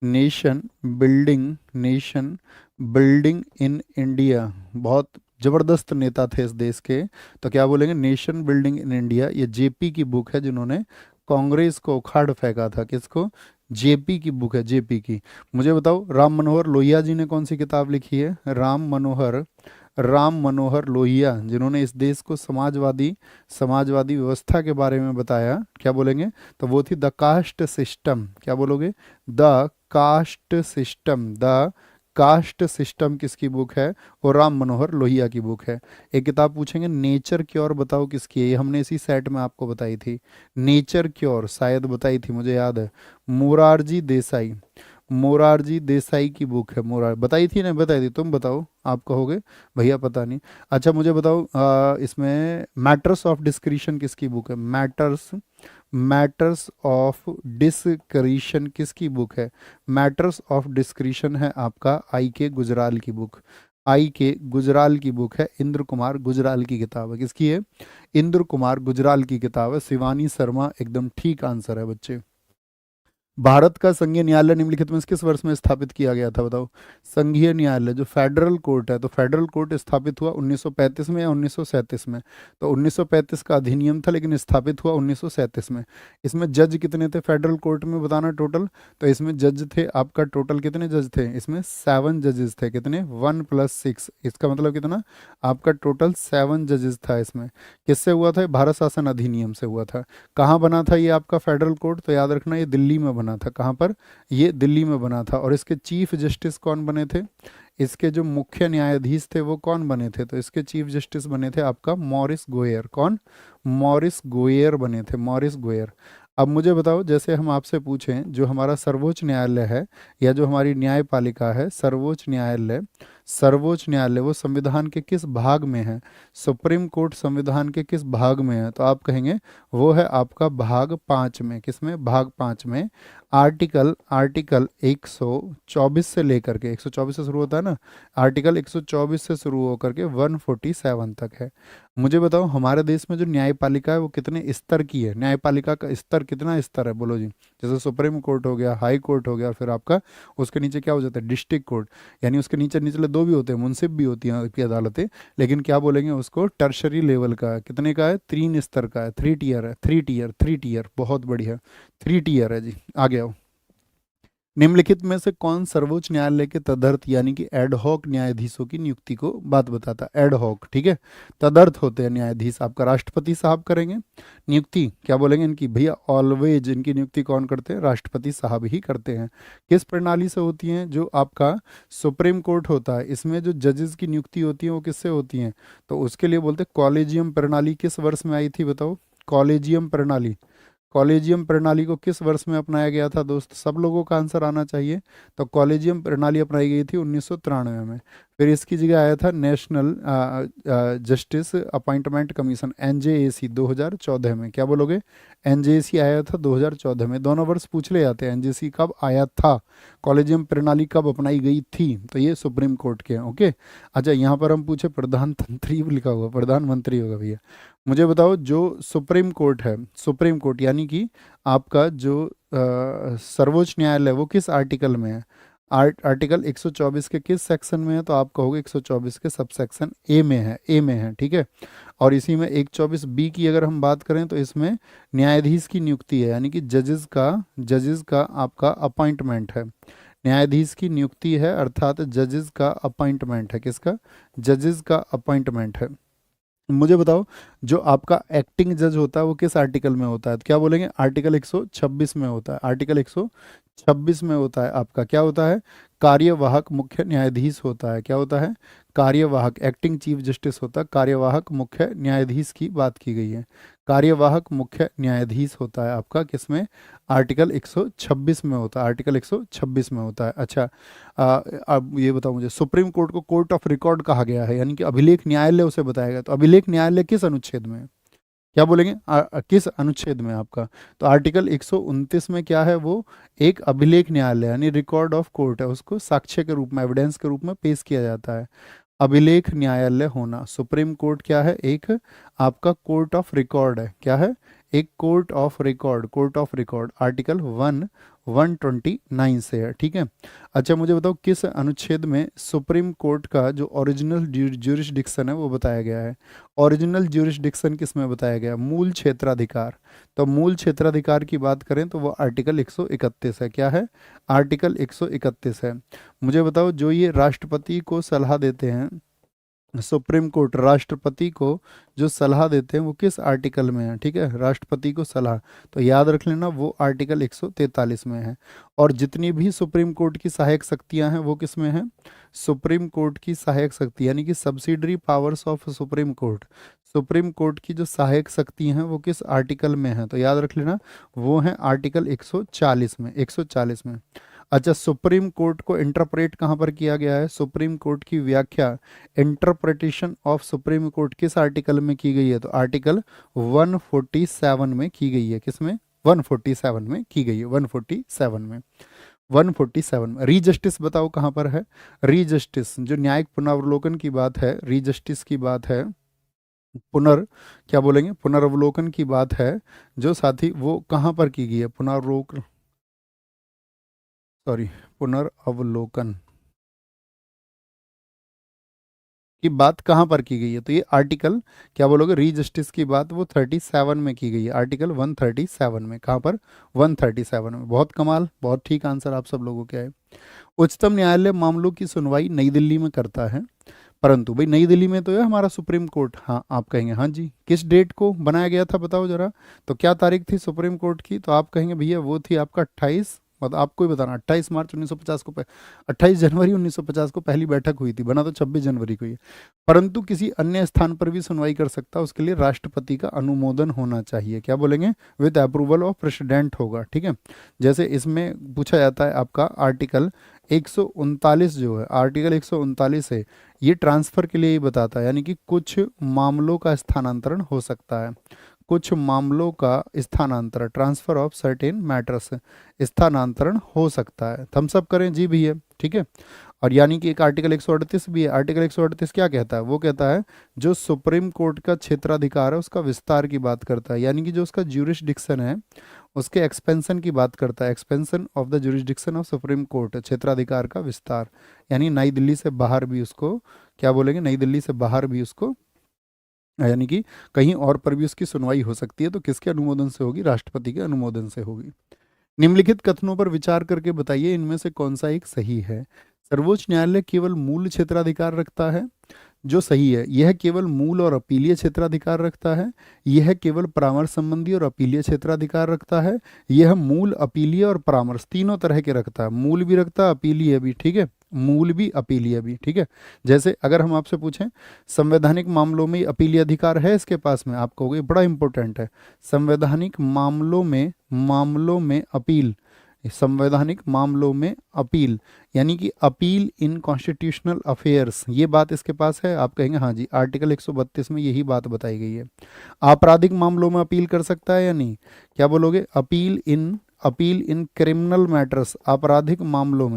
Speaker 1: nation building, nation building in India, बहुत जबरदस्त नेता थे इस देश के, तो क्या बोलेंगे? Nation building in India. ये जेपी की बुक है, जिन्होंने कांग्रेस को उखाड़ फेंका था। किसको? जेपी की बुक है, जेपी की। मुझे बताओ राम मनोहर लोहिया जी ने कौन सी किताब लिखी है? राम मनोहर लोहिया, जिन्होंने इस देश को समाजवादी व्यवस्था के बारे में बताया, क्या बोलेंगे? तो वो थी द कास्ट सिस्टम, क्या बोलोगे? The caste system, the caste system किसकी बुक है? वो राम मनोहर लोहिया की बुक है। एक किताब पूछेंगे नेचर क्योर, बताओ किसकी है? ये हमने इसी सेट में आपको बताई थी, नेचर क्योर शायद बताई थी, मुझे याद है, मोरारजी देसाई, मोरारजी देसाई की बुक है। मोरार बताई थी ना? बताई थी, तुम बताओ, आप कहोगे भैया पता नहीं। अच्छा मुझे बताओ इसमें मैटर्स ऑफ डिस्क्रिशन किसकी बुक है? मैटर्स, मैटर्स ऑफ डिस्क्रिशन किसकी बुक है? मैटर्स ऑफ डिस्क्रिशन है आपका आई के गुजराल की बुक, आई के गुजराल की बुक है, इंद्र कुमार गुजराल की किताब है। किसकी है? इंद्र कुमार गुजराल की किताब है। शिवानी शर्मा एकदम ठीक आंसर है बच्चे। भारत का संघीय न्यायालय निम्नलिखित में से किस वर्ष में स्थापित किया गया था? बताओ। संघीय न्यायालय जो फेडरल कोर्ट है, तो फेडरल कोर्ट स्थापित हुआ 1935 में या 1937 में? तो 1935 का अधिनियम था, लेकिन स्थापित हुआ 1937 में। इसमें जज कितने थे फेडरल कोर्ट में, बताना टोटल? तो इसमें जज थे आपका टोटल कितने जज थे? इसमें 7 जजेस थे। कितने? 1 + 6, इसका मतलब कितना? आपका टोटल 7 जजेस था इसमें। किससे हुआ था? भारत शासन अधिनियम से हुआ था। कहाँ बना था ये आपका फेडरल कोर्ट? तो याद रखना ये दिल्ली में बना था। कहाँ पर? ये दिल्ली में बना था। और इसके चीफ जस्टिस कौन बने थे? इसके जो मुख्य न्यायाधीश थे वो कौन बने थे? तो इसके चीफ जस्टिस बने थे आपका मॉरिस गोयर। कौन? मॉरिस गोयर बने थे, मॉरिस गोयर। अब मुझे बताओ, जैसे हम आपसे पूछें जो हमारा सर्वोच्च न्यायालय है या जो हमारी न्यायपालिका है, सर्वोच्च न्यायालय, सर्वोच्च न्यायालय वो संविधान के किस भाग में है? सुप्रीम कोर्ट संविधान के किस भाग में है? तो आप कहेंगे वो है आपका भाग 5 में। किसमें? भाग 5 में। आर्टिकल आर्टिकल 124 से लेकर के, 124 से शुरू होता है ना, आर्टिकल 124 से शुरू होकर के 147 तक है। मुझे बताओ हमारे देश में जो न्यायपालिका है वो कितने स्तर की है? न्यायपालिका का स्तर कितना स्तर है? बोलो जी। जैसे सुप्रीम कोर्ट हो गया, हाई कोर्ट हो गया, फिर आपका उसके नीचे क्या हो जाता है? डिस्ट्रिक्ट कोर्ट, यानी उसके नीचे निचले 2 भी होते हैं, मुंसिफ भी होती हैं की अदालतें, लेकिन क्या बोलेंगे उसको? टर्शरी लेवल का है। कितने का है? 3 स्तर का है, 3 टियर है, 3 टियर, 3 टियर, बहुत बढ़िया, 3 टियर है जी। आगे आओ। निम्नलिखित में से कौन सर्वोच्च न्यायालय के तदर्थ यानी कि एडहॉक न्यायाधीशों की नियुक्ति को बात बताता है? एडहॉक, ठीक है, तदर्थ होते हैं न्यायाधीश, आपका राष्ट्रपति साहब करेंगे नियुक्ति। क्या बोलेंगे इनकी? भैया ऑलवेज इनकी नियुक्ति कौन करते हैं? राष्ट्रपति साहब ही करते हैं। किस प्रणाली से होती हैं? जो आपका सुप्रीम कोर्ट होता है, इसमें जो जजेस की नियुक्ति होती है वो किससे होती हैं? तो उसके लिए बोलते हैं कॉलेजियम प्रणाली। किस वर्ष में आई थी बताओ? कॉलेजियम प्रणाली, कॉलेजियम प्रणाली को किस वर्ष में अपनाया गया था दोस्त? सब लोगों का आंसर आना चाहिए। तो कॉलेजियम प्रणाली अपनाई गई थी 1993 में। फिर इसकी जगह आया था national justice appointment commission, NJAC, 2014 में। क्या बोलोगे? एनजेएसी आया था 2014 में। दोनों वर्ष पूछ ले जाते हैं, एनजेएसी कब आया था, कॉलेजियम प्रणाली कब अपनाई गई थी, तो ये सुप्रीम कोर्ट के हैं। ओके। अच्छा यहाँ पर हम पूछे प्रधानमंत्री लिखा हुआ, प्रधानमंत्री होगा भैया। मुझे बताओ जो सुप्रीम कोर्ट है, सुप्रीम कोर्ट यानी कि आपका जो सर्वोच्च न्यायालय वो किस आर्टिकल में है? आर्टिकल 124 के किस सेक्शन में है? तो आप कहोगे 124 के सब सेक्शन ए में है, ए में है, ठीक है। और इसी में 124 बी की अगर हम बात करें तो इसमें न्यायाधीश की नियुक्ति है, यानी कि जजेस का आपका अपॉइंटमेंट है। न्यायाधीश की नियुक्ति है अर्थात जजेस का अपॉइंटमेंट है। किसका? जजेस का अपॉइंटमेंट है। मुझे बताओ, जो आपका एक्टिंग जज होता है वो किस आर्टिकल में होता है? तो क्या बोलेंगे? आर्टिकल 126 में होता है। आर्टिकल 126 में होता है आपका, क्या होता है? कार्यवाहक मुख्य न्यायाधीश होता है। क्या होता है? कार्यवाहक, एक्टिंग चीफ जस्टिस होता है। कार्यवाहक मुख्य न्यायाधीश की बात की गई है। कार्यवाहक मुख्य न्यायाधीश होता है आपका किसमें? आर्टिकल 126 में होता है। आर्टिकल 126 में होता है। अच्छा, अब ये बताओ मुझे, सुप्रीम कोर्ट को कोर्ट ऑफ रिकॉर्ड कहा गया है, यानी कि अभिलेख न्यायालय उसे बताया गया। तो अभिलेख न्यायालय किस अनुच्छेद में है? क्या बोलेंगे? किस अनुच्छेद में आपका? तो आर्टिकल 129 में क्या है वो? एक अभिलेख न्यायालय यानी रिकॉर्ड ऑफ कोर्ट है, उसको साक्ष्य के रूप में, एविडेंस के रूप में पेश किया जाता है। अभिलेख न्यायालय होना, सुप्रीम कोर्ट क्या है? एक आपका कोर्ट ऑफ रिकॉर्ड है। क्या है? एक court of record, court of record article 129 से है। ठीक है। अच्छा, मुझे बताओ किस अनुच्छेद में सुप्रीम कोर्ट का जो ओरिजिनल ज्यूरिसडिक्शन है वो बताया गया है? ओरिजिनल ज्यूरिसडिक्शन किस में बताया गया? मूल क्षेत्राधिकार। तो मूल क्षेत्राधिकार की बात करें तो वो आर्टिकल 131 है। क्या है? आर्टिकल 131 है। मुझे बताओ, जो ये राष्ट्रपति को सलाह देते हैं, सुप्रीम कोर्ट राष्ट्रपति को जो सलाह देते हैं वो किस आर्टिकल में है? ठीक है, राष्ट्रपति को सलाह, तो याद रख लेना वो आर्टिकल 143 में है। और जितनी भी सुप्रीम कोर्ट की सहायक शक्तियां हैं वो किस में हैं? सुप्रीम कोर्ट की सहायक शक्ति यानी कि subsidiary powers of supreme court, supreme court की जो सहायक शक्ति हैं वो किस आर्टिकल में है? तो याद रख लेना वो है आर्टिकल 140 में, 140 में। अच्छा, सुप्रीम कोर्ट को इंटरप्रेट कहाँ पर किया गया है? सुप्रीम कोर्ट की व्याख्या, इंटरप्रिटेशन ऑफ सुप्रीम कोर्ट किस आर्टिकल में की गई है? तो आर्टिकल 147 में की गई है। किसमें? 147 में की गई है। 147 में, 147 में। रीजस्टिस बताओ कहाँ पर है? रीजस्टिस जो न्यायिक पुनरावलोकन की बात है, रीजस्टिस की बात है, क्या बोलेंगे? पुनर्वलोकन की बात है जो साथी, वो कहाँ पर की गई है? पुनर्अवलोकन की बात कहाँ पर की गई है? तो ये आर्टिकल, क्या बोलोगे? रीजस्टिस की बात वो 37 में की गई है। आर्टिकल 137 में। कहाँ पर? 137 में। बहुत कमाल, बहुत ठीक आंसर आप सब लोगों के आए। उच्चतम न्यायालय मामलों की सुनवाई नई दिल्ली में करता है, परंतु भाई नई दिल्ली में तो है हमारा सुप्रीम कोर्ट। हाँ, आप कहेंगे हाँ जी, किस डेट को बनाया गया था बताओ जरा? तो क्या तारीख थी सुप्रीम कोर्ट की? तो आप कहेंगे भैया वो थी आपका 28, मतलब आपको ही बताना, 28 मार्च 1950 को 28 जनवरी 1950 को पहली बैठक हुई थी। बना तो 26 जनवरी को ही, परंतु किसी अन्य स्थान पर भी सुनवाई कर सकता है, उसके लिए राष्ट्रपति का अनुमोदन होना चाहिए। क्या बोलेंगे? विद अप्रूवल ऑफ प्रेसिडेंट होगा। ठीक है। जैसे इसमें पूछा जाता है आपका आर्टिकल 139 जो है, आर्टिकल 139 है, ये ट्रांसफर के लिए ही बताता है, यानी कि कुछ मामलों का स्थानांतरण हो सकता है, कुछ मामलों का स्थानांतरण, ट्रांसफर ऑफ सर्टेन मैटर्स, स्थानांतरण हो सकता है। थम्स अप करें जी भैया। ठीक है। और यानी कि एक आर्टिकल 138 भी है। आर्टिकल 138 क्या कहता है? वो कहता है जो सुप्रीम कोर्ट का क्षेत्राधिकार है उसका विस्तार की बात करता है, यानी कि जो उसका ज्यूरिसडिक्शन है उसके एक्सपेंशन की बात करता है। Expansion of the jurisdiction of supreme court, क्षेत्राधिकार का विस्तार, यानी नई दिल्ली से बाहर भी उसको, क्या बोलेंगे? नई दिल्ली से बाहर भी उसको, यानी कि कहीं और पर भी उसकी सुनवाई हो सकती है। तो किसके अनुमोदन से होगी? राष्ट्रपति के अनुमोदन से होगी। निम्नलिखित कथनों पर विचार करके बताइए इनमें से कौन सा एक सही है। सर्वोच्च न्यायालय केवल मूल क्षेत्राधिकार रखता है, जो सही है। यह केवल मूल और अपीलीय क्षेत्राधिकार रखता है। यह केवल परामर्श संबंधी और अपीलीय क्षेत्राधिकार रखता है। यह मूल, अपीलीय और परामर्श तीनों तरह के रखता है। मूल भी रखता है, अपीलीय भी। ठीक है, मूल भी, अपीलीय भी। ठीक है। जैसे अगर हम आपसे पूछें संवैधानिक मामलों में अपीलीय अधिकार है इसके पास में, आप कहोगे बड़ा इंपॉर्टेंट है। संवैधानिक मामलों में अपील, संवैधानिक मामलों में अपील, यानी कि अपील इन कॉन्स्टिट्यूशनल अफेयर्स, ये बात इसके पास है। आप कहेंगे हाँ जी, आर्टिकल 132 में यही बात बताई गई है। आपराधिक मामलों में अपील कर सकता है या नहीं? क्या बोलोगे? अपील इन क्रिमिनल मैटर्स, आपराधिक मामलों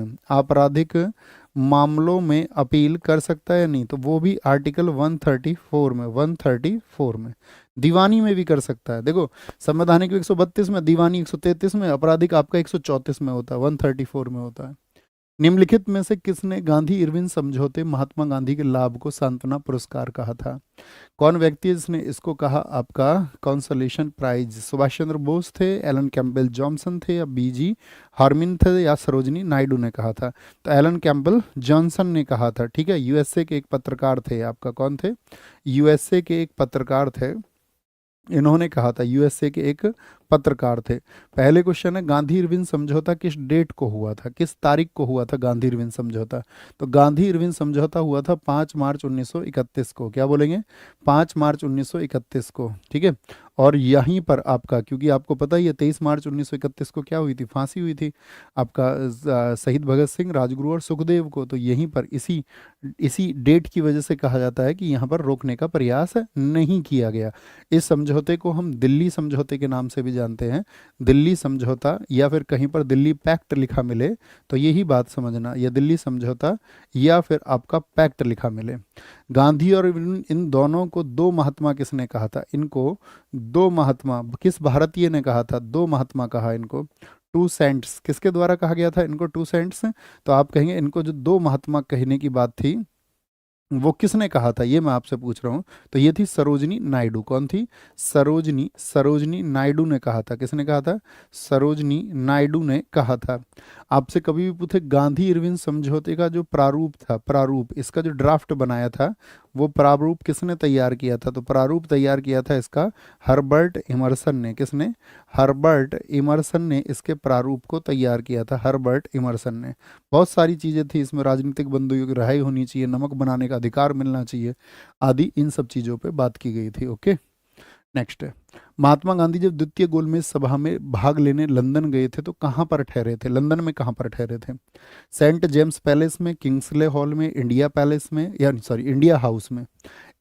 Speaker 1: में अपील कर सकता है या नहीं? तो वो भी आर्टिकल 134 में, 134 में। दीवानी में भी कर सकता है। देखो, संवैधानिक 132 में, दीवानी 133 में, आपराधिक आपका 134 में होता है, 134 में होता है। निम्नलिखित में से किसने गांधी इरविन समझौते महात्मा गांधी के लाभ को सांत्वना पुरस्कार कहा था? कौन व्यक्ति है जिसने इसको कहा आपका कॉन्सोलेशन प्राइज? सुभाष चंद्र बोस थे, एलन कैम्पबेल जॉनसन थे, या बीजी हार्मिन थे, या सरोजनी नायडू ने कहा था? तो एलन कैम्पबेल जॉनसन ने कहा था। ठीक है, यूएसए के एक पत्रकार थे आपका, कौन थे? यूएसए के एक पत्रकार थे, इन्होंने कहा था, यूएसए के एक पत्रकार थे। पहले क्वेश्चन है गांधी इरविन समझौता किस डेट को हुआ था, किस तारीख को हुआ था गांधी इरविन समझौता? तो गांधी इरविन समझौता हुआ था 5 मार्च 1931 को। क्या बोलेंगे? 5 मार्च 1931 को। ठीक है, और यहीं पर आपका, क्योंकि आपको पता ही है 23 मार्च 1931 को क्या हुई थी? फांसी हुई थी आपका शहीद भगत सिंह, राजगुरु और सुखदेव को। तो यहीं पर इसी इसी डेट की वजह से कहा जाता है कि यहाँ पर रोकने का प्रयास नहीं किया गया। इस समझौते को हम दिल्ली समझौते के नाम से भी जानते हैं। दिल्ली समझौता, या फिर कहीं पर दिल्ली पैक्ट लिखा मिले तो यही बात समझना, या दिल्ली समझौता या फिर आपका पैक्ट लिखा मिले। गांधी और इन दोनों को दो महात्मा किसने कहा था? इनको दो महात्मा किस भारतीय ने कहा था? दो महात्मा कहा इनको, टू सेंट्स। किसके द्वारा कहा गया था इनको टू सेंट्स? तो आप कहेंगे इनको जो दो महात्मा कहने की बात थी वो किसने कहा था, ये मैं आपसे पूछ रहा हूँ। तो ये थी सरोजनी नायडू। कौन थी? सरोजनी नायडू ने कहा था। किसने कहा था? सरोजनी नायडू ने कहा था। आपसे कभी भी पूछे गांधी इरविन समझौते का जो प्रारूप था, प्रारूप इसका जो ड्राफ्ट बनाया था, वो प्रारूप किसने तैयार किया था? तो प्रारूप तैयार किया था इसका हर्बर्ट इमर्सन ने। किसने? हर्बर्ट इमर्सन ने इसके प्रारूप को तैयार किया था, हर्बर्ट इमर्सन ने। बहुत सारी चीज़ें थी इसमें, राजनीतिक बंदियों की रिहाई होनी चाहिए, नमक बनाने का अधिकार मिलना चाहिए, आदि इन सब चीज़ों पे बात की गई थी। ओके, नेक्स्ट है, महात्मा गांधी जब द्वितीय गोलमेज सभा में भाग लेने लंदन गए थे तो कहाँ पर ठहरे थे? लंदन में कहाँ पर ठहरे थे? सेंट जेम्स पैलेस में, किंग्सले हॉल में, इंडिया पैलेस में, या सॉरी इंडिया हाउस में?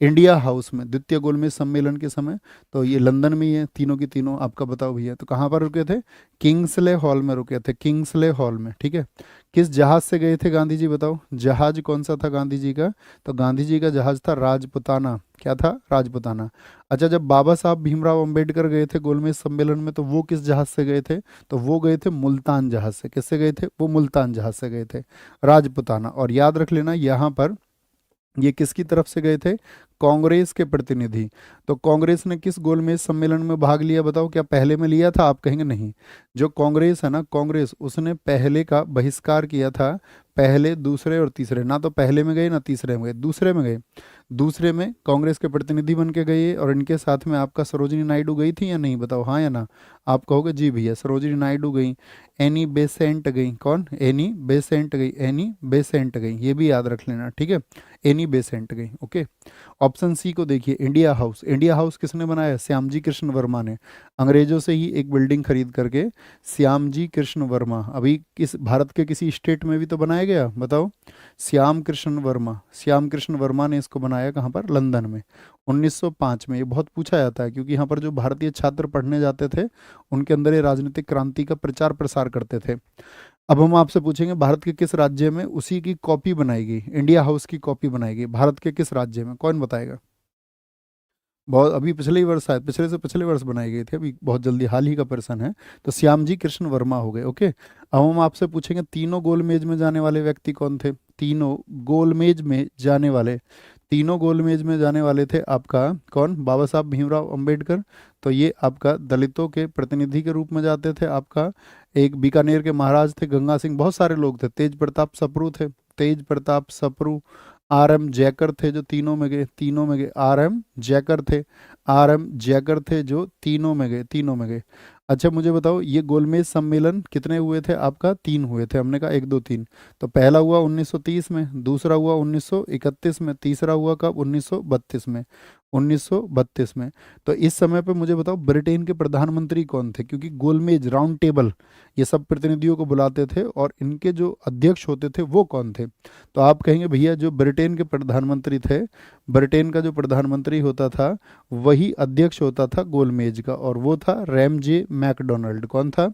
Speaker 1: इंडिया हाउस में द्वितीय गोलमेज सम्मेलन के समय। तो ये लंदन में ही है, तीनों की तीनों। आपका बताओ भैया, तो कहाँ पर रुके थे? किंग्सले हॉल में रुके थे, किंग्सले हॉल में। ठीक है, किस जहाज से गए थे गांधी जी? बताओ जहाज कौन सा था गांधी जी का? तो गांधी जी का जहाज था राजपुताना। क्या था? राजपुताना। अच्छा, जब बाबा साहब भीमराव अंबेडकर गए थे गोलमेज सम्मेलन में तो वो किस जहाज से गए थे? तो वो गए थे मुल्तान जहाज से। किससे गए थे? वो मुल्तान जहाज से गए थे, राजपुताना। और याद रख लेना यहाँ पर ये किसकी तरफ से गए थे? कांग्रेस के प्रतिनिधि। तो कांग्रेस ने किस गोलमेज सम्मेलन में भाग लिया? बताओ, क्या पहले में लिया था? आप कहेंगे नहीं। जो कांग्रेस है ना, कांग्रेस उसने पहले का बहिष्कार किया था, पहले, दूसरे और तीसरे। ना तो पहले में गए ना तीसरे में गए, दूसरे में गए। दूसरे में कांग्रेस के प्रतिनिधि बन के गए, और इनके साथ में आपका सरोजिनी नायडू गई थी या नहीं? बताओ हाँ या ना। आप कहोगे जी भैया सरोजिनी नायडू गई, एनी बेसेंट गई। कौन? एनी बेसेंट गई, एनी बेसेंट गई, ये भी याद रख लेना। ठीक है, एनी बेसेंट गई। ओके, ऑप्शन सी को देखिए, इंडिया हाउस। इंडिया हाउस किसने बनाया? श्यामजी कृष्ण वर्मा ने, अंग्रेजों से ही एक बिल्डिंग खरीद करके। श्यामजी कृष्ण वर्मा, अभी किस भारत के किसी स्टेट में भी तो बनाया गया? बताओ। श्याम कृष्ण वर्मा, श्याम कृष्ण वर्मा ने इसको बनाया कहाँ पर? लंदन में, 1905 में। ये बहुत पूछा जाता है क्योंकि यहाँ पर जो भारतीय छात्र पढ़ने जाते थे उनके अंदर ये राजनीतिक क्रांति का प्रचार प्रसार करते थे। अब हम आपसे पूछेंगे भारत के किस राज्य में उसी की कॉपी बनाई गई, इंडिया हाउस की कॉपी बनाई गई? भारत के किस राज्य में? कौन बताएगा? बहुत अभी पिछले ही वर्ष, शायद पिछले से पिछले वर्ष बनाई गई थी, अभी बहुत जल्दी, हाल ही का पर्सन है। तो श्यामजी कृष्ण वर्मा हो गए। ओके, अब हम आपसे पूछेंगे तीनों गोलमेज में जाने वाले व्यक्ति कौन थे? तीनों गोलमेज में जाने वाले, तीनों गोलमेज में जाने वाले थे आपका कौन? बाबा साहब भीमराव अंबेडकर। तो ये आपका दलितों के प्रतिनिधि के रूप में जाते थे। आपका एक बीकानेर के महाराज थे गंगा सिंह, बहुत सारे लोग थे, तेज प्रताप सप्रू थे, तेज प्रताप सप्रू, आर एम जैकर थे जो तीनों में गए, तीनों में गए। आर एम जैकर थे, आर एम जैकर थे जो तीनों में गए, तीनों में गए। अच्छा मुझे बताओ, ये गोलमेज सम्मेलन कितने हुए थे? आपका 3 हुए थे। हमने कहा 1 2 3। तो पहला हुआ 1930 में, दूसरा हुआ 1931 में, तीसरा हुआ कब? 1932 में, 1932 में। तो इस समय पे मुझे बताओ ब्रिटेन के प्रधानमंत्री कौन थे? क्योंकि गोलमेज, राउंड टेबल, ये सब प्रतिनिधियों को बुलाते थे और इनके जो अध्यक्ष होते थे वो कौन थे? तो आप कहेंगे भैया जो ब्रिटेन के प्रधानमंत्री थे, ब्रिटेन का जो प्रधानमंत्री होता था वही अध्यक्ष होता था गोलमेज का, और वो था रैमजे मैकडोनाल्ड। कौन था?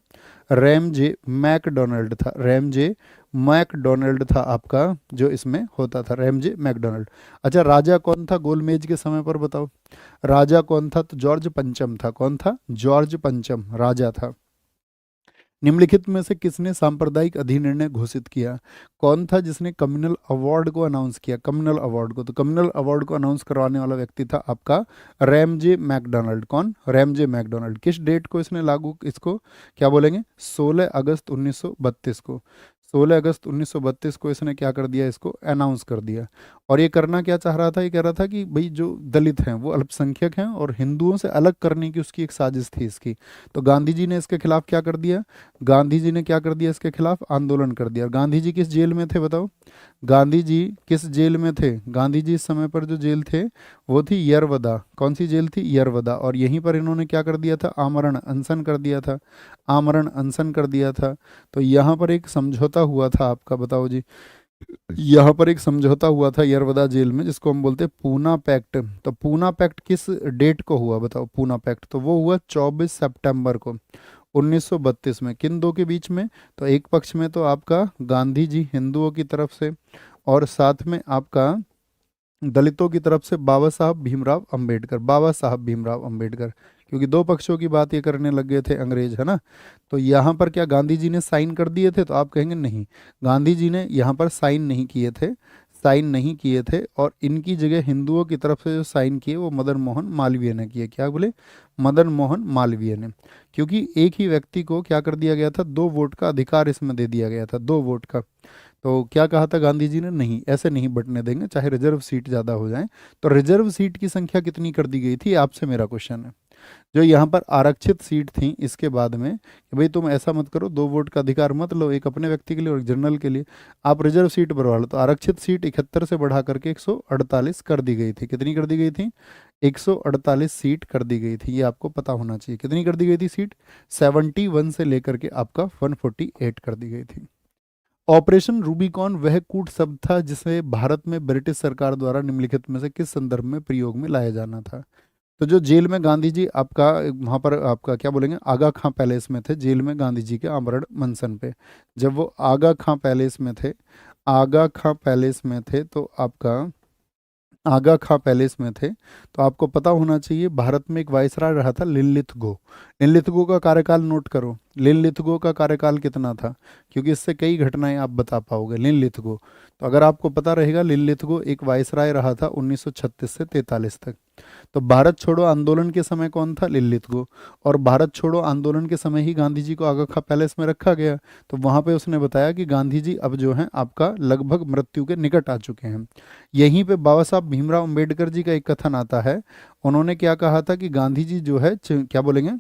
Speaker 1: रैमजे मैकडोनाल्ड था, रैमजे मैकडोनाल्ड था आपका जो इसमें होता था, रैमजे मैकडोनाल्ड। अच्छा, राजा कौन था गोलमेज के समय पर? बताओ राजा कौन था? तो जॉर्ज पंचम था। कौन था? जॉर्ज पंचम राजा था। निम्नलिखित में से किसने सांप्रदायिक अधिनिर्णय घोषित किया? कौन था जिसने कम्युनल अवार्ड को अनाउंस किया? कम्युनल अवार्ड को, तो कम्युनल अवार्ड को अनाउंस करवाने वाला व्यक्ति था आपका रैमजे मैकडोनाल्ड। कौन? Ramsay MacDonald. किस डेट को इसने लागू, इसको क्या बोलेंगे? 16 अगस्त 1932 को। 16 अगस्त 1932 को इसने क्या कर दिया? इसको अनाउंस कर दिया। और ये करना क्या चाह रहा था? ये कह रहा था कि भाई जो दलित हैं वो अल्पसंख्यक हैं और हिंदुओं से अलग करने की उसकी एक साजिश थी इसकी। तो गांधी जी ने इसके खिलाफ क्या कर दिया? गांधी जी ने क्या कर दिया? इसके खिलाफ आंदोलन कर दिया। और गांधी जी किस जेल में थे बताओ? गांधी जी किस जेल में थे? गांधी जी इस समय पर जो जेल थे वो थी यरवदा। कौन सी जेल थी? यरवदा। और यहीं पर इन्होंने क्या कर दिया था? आमरण अनशन कर दिया था। आमरण अनशन कर दिया था। तो यहाँ पर एक समझौता हुआ था आपका, बताओ जी। यहाँ पर एक समझौता हुआ था यरवदा जेल में, जिसको हम बोलते हैं पूना पैक्ट। तो पूना पैक्ट किस डेट को हुआ बताओ? पूना पैक्ट तो वो हुआ 24 सितंबर को 1932 में। किन दो के बीच में? तो एक पक्ष में तो आपका गांधी जी हिंदुओं की तरफ से, और साथ में आपका दलितों की तरफ से बाबा साहब भीमराव अंबेडकर। बाबा साहब भीमराव अंबेडकर, क्योंकि दो पक्षों की बात ये करने लग गए थे अंग्रेज, है ना। तो यहाँ पर क्या गांधी जी ने साइन कर दिए थे? तो आप कहेंगे नहीं, गांधी जी ने यहाँ पर साइन नहीं किए थे। साइन नहीं किए थे, और इनकी जगह हिंदुओं की तरफ से जो साइन किए वो मदन मोहन मालवीय ने किए। क्या बोले? मदन मोहन मालवीय ने। क्योंकि एक ही व्यक्ति को क्या कर दिया गया था? 2 वोट का अधिकार इसमें दे दिया गया था, 2 वोट का। तो क्या कहा था गांधी जी ने? नहीं, ऐसे नहीं बंटने देंगे, चाहे रिजर्व सीट ज़्यादा हो जाए। तो रिजर्व सीट की संख्या कितनी कर दी गई थी? आपसे मेरा क्वेश्चन है। जो यहाँ पर आरक्षित सीट थी इसके बाद में कि भाई तुम ऐसा मत करो, 2 वोट का अधिकार मत लो, एक अपने व्यक्ति के लिए और एक जनरल के लिए, आप रिजर्व सीट बढ़वा लो। तो आरक्षित सीट 71 से बढ़ा करके 148 कर दी गई थी। कितनी कर दी गई थी? 148 सीट कर दी गई थी। ये आपको पता होना चाहिए। कितनी कर दी गई थी सीट? 71 से लेकर के आपका 148 कर दी गई थी। ऑपरेशन रूबिकॉन वह कूट शब्द था जिसे भारत में ब्रिटिश सरकार द्वारा निम्नलिखित में से किस संदर्भ में प्रयोग में लाया जाना था? तो जो जेल में गांधी जी आपका, वहाँ पर आपका क्या बोलेंगे, आगा खां पैलेस में थे, जेल में गांधी जी के आमरण अनशन पे। जब वो आगा खां पैलेस में थे, आगा खां पैलेस में थे, तो आपका आगा खां पैलेस में थे, तो आपको पता होना चाहिए भारत में एक वायसराय रहा था लिनलिथगो। लिनलिथगो का कार्यकाल नोट करो। लिनलिथगो का कार्यकाल कितना था? क्योंकि इससे कई घटनाएं आप बता पाओगे। लिनलिथगो, तो अगर आपको पता रहेगा, लिनलिथगो एक वायसराय रहा था 1936 से 43 तक। तो भारत छोड़ो आंदोलन के समय कौन था? लिनलिथगो। और भारत छोड़ो आंदोलन के समय ही गांधी जी को आगा खां पैलेस में रखा गया। तो वहां पे उसने बताया कि गांधी जी अब जो हैं आपका लगभग मृत्यु के निकट आ चुके हैं। यहीं पे बाबा साहब भीमराव अंबेडकर जी का एक कथन आता है। उन्होंने क्या कहा था कि गांधी जी जो है क्या बोलेंगे,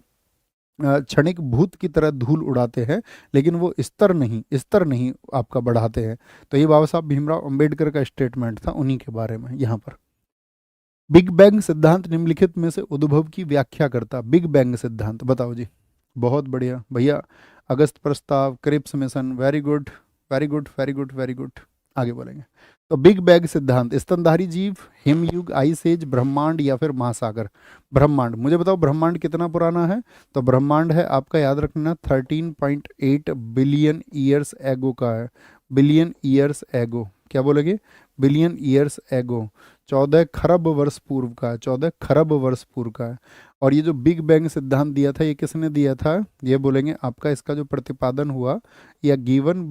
Speaker 1: क्षणिक भूत की तरह धूल उड़ाते हैं, लेकिन वो स्तर नहीं आपका बढ़ाते हैं। तो ये बाबा साहब भीमराव अंबेडकर का स्टेटमेंट था उन्हीं के बारे में। यहाँ पर बिग बैंग सिद्धांत निम्नलिखित में से उद्भव की व्याख्या करता। बिग बैंग सिद्धांत बताओ जी। बहुत बढ़िया भैया। अगस्त प्रस्ताव, Cripps mission, very good, very good, very good, very good. आगे बोलेंगे। तो बिग बैंग सिद्धांत, स्तनधारी जीव, हिमयुग, आइस एज, ब्रह्मांड या फिर महासागर? ब्रह्मांड। मुझे बताओ ब्रह्मांड कितना पुराना है? तो ब्रह्मांड है आपका, याद रखना, 13.8 बिलियन ईयर्स एगो का है। बिलियन ईयर्स एगो, क्या बोलेंगे? बिलियन ईयर्स एगो, 14 खरब वर्ष पूर्व का है, 14 खरब वर्ष पूर्व का है। और ये जो बिग बैंग सिद्धांत दिया था, ये किसने दिया था? ये बोलेंगे आपका, इसका जो प्रतिपादन हुआ, या गिवन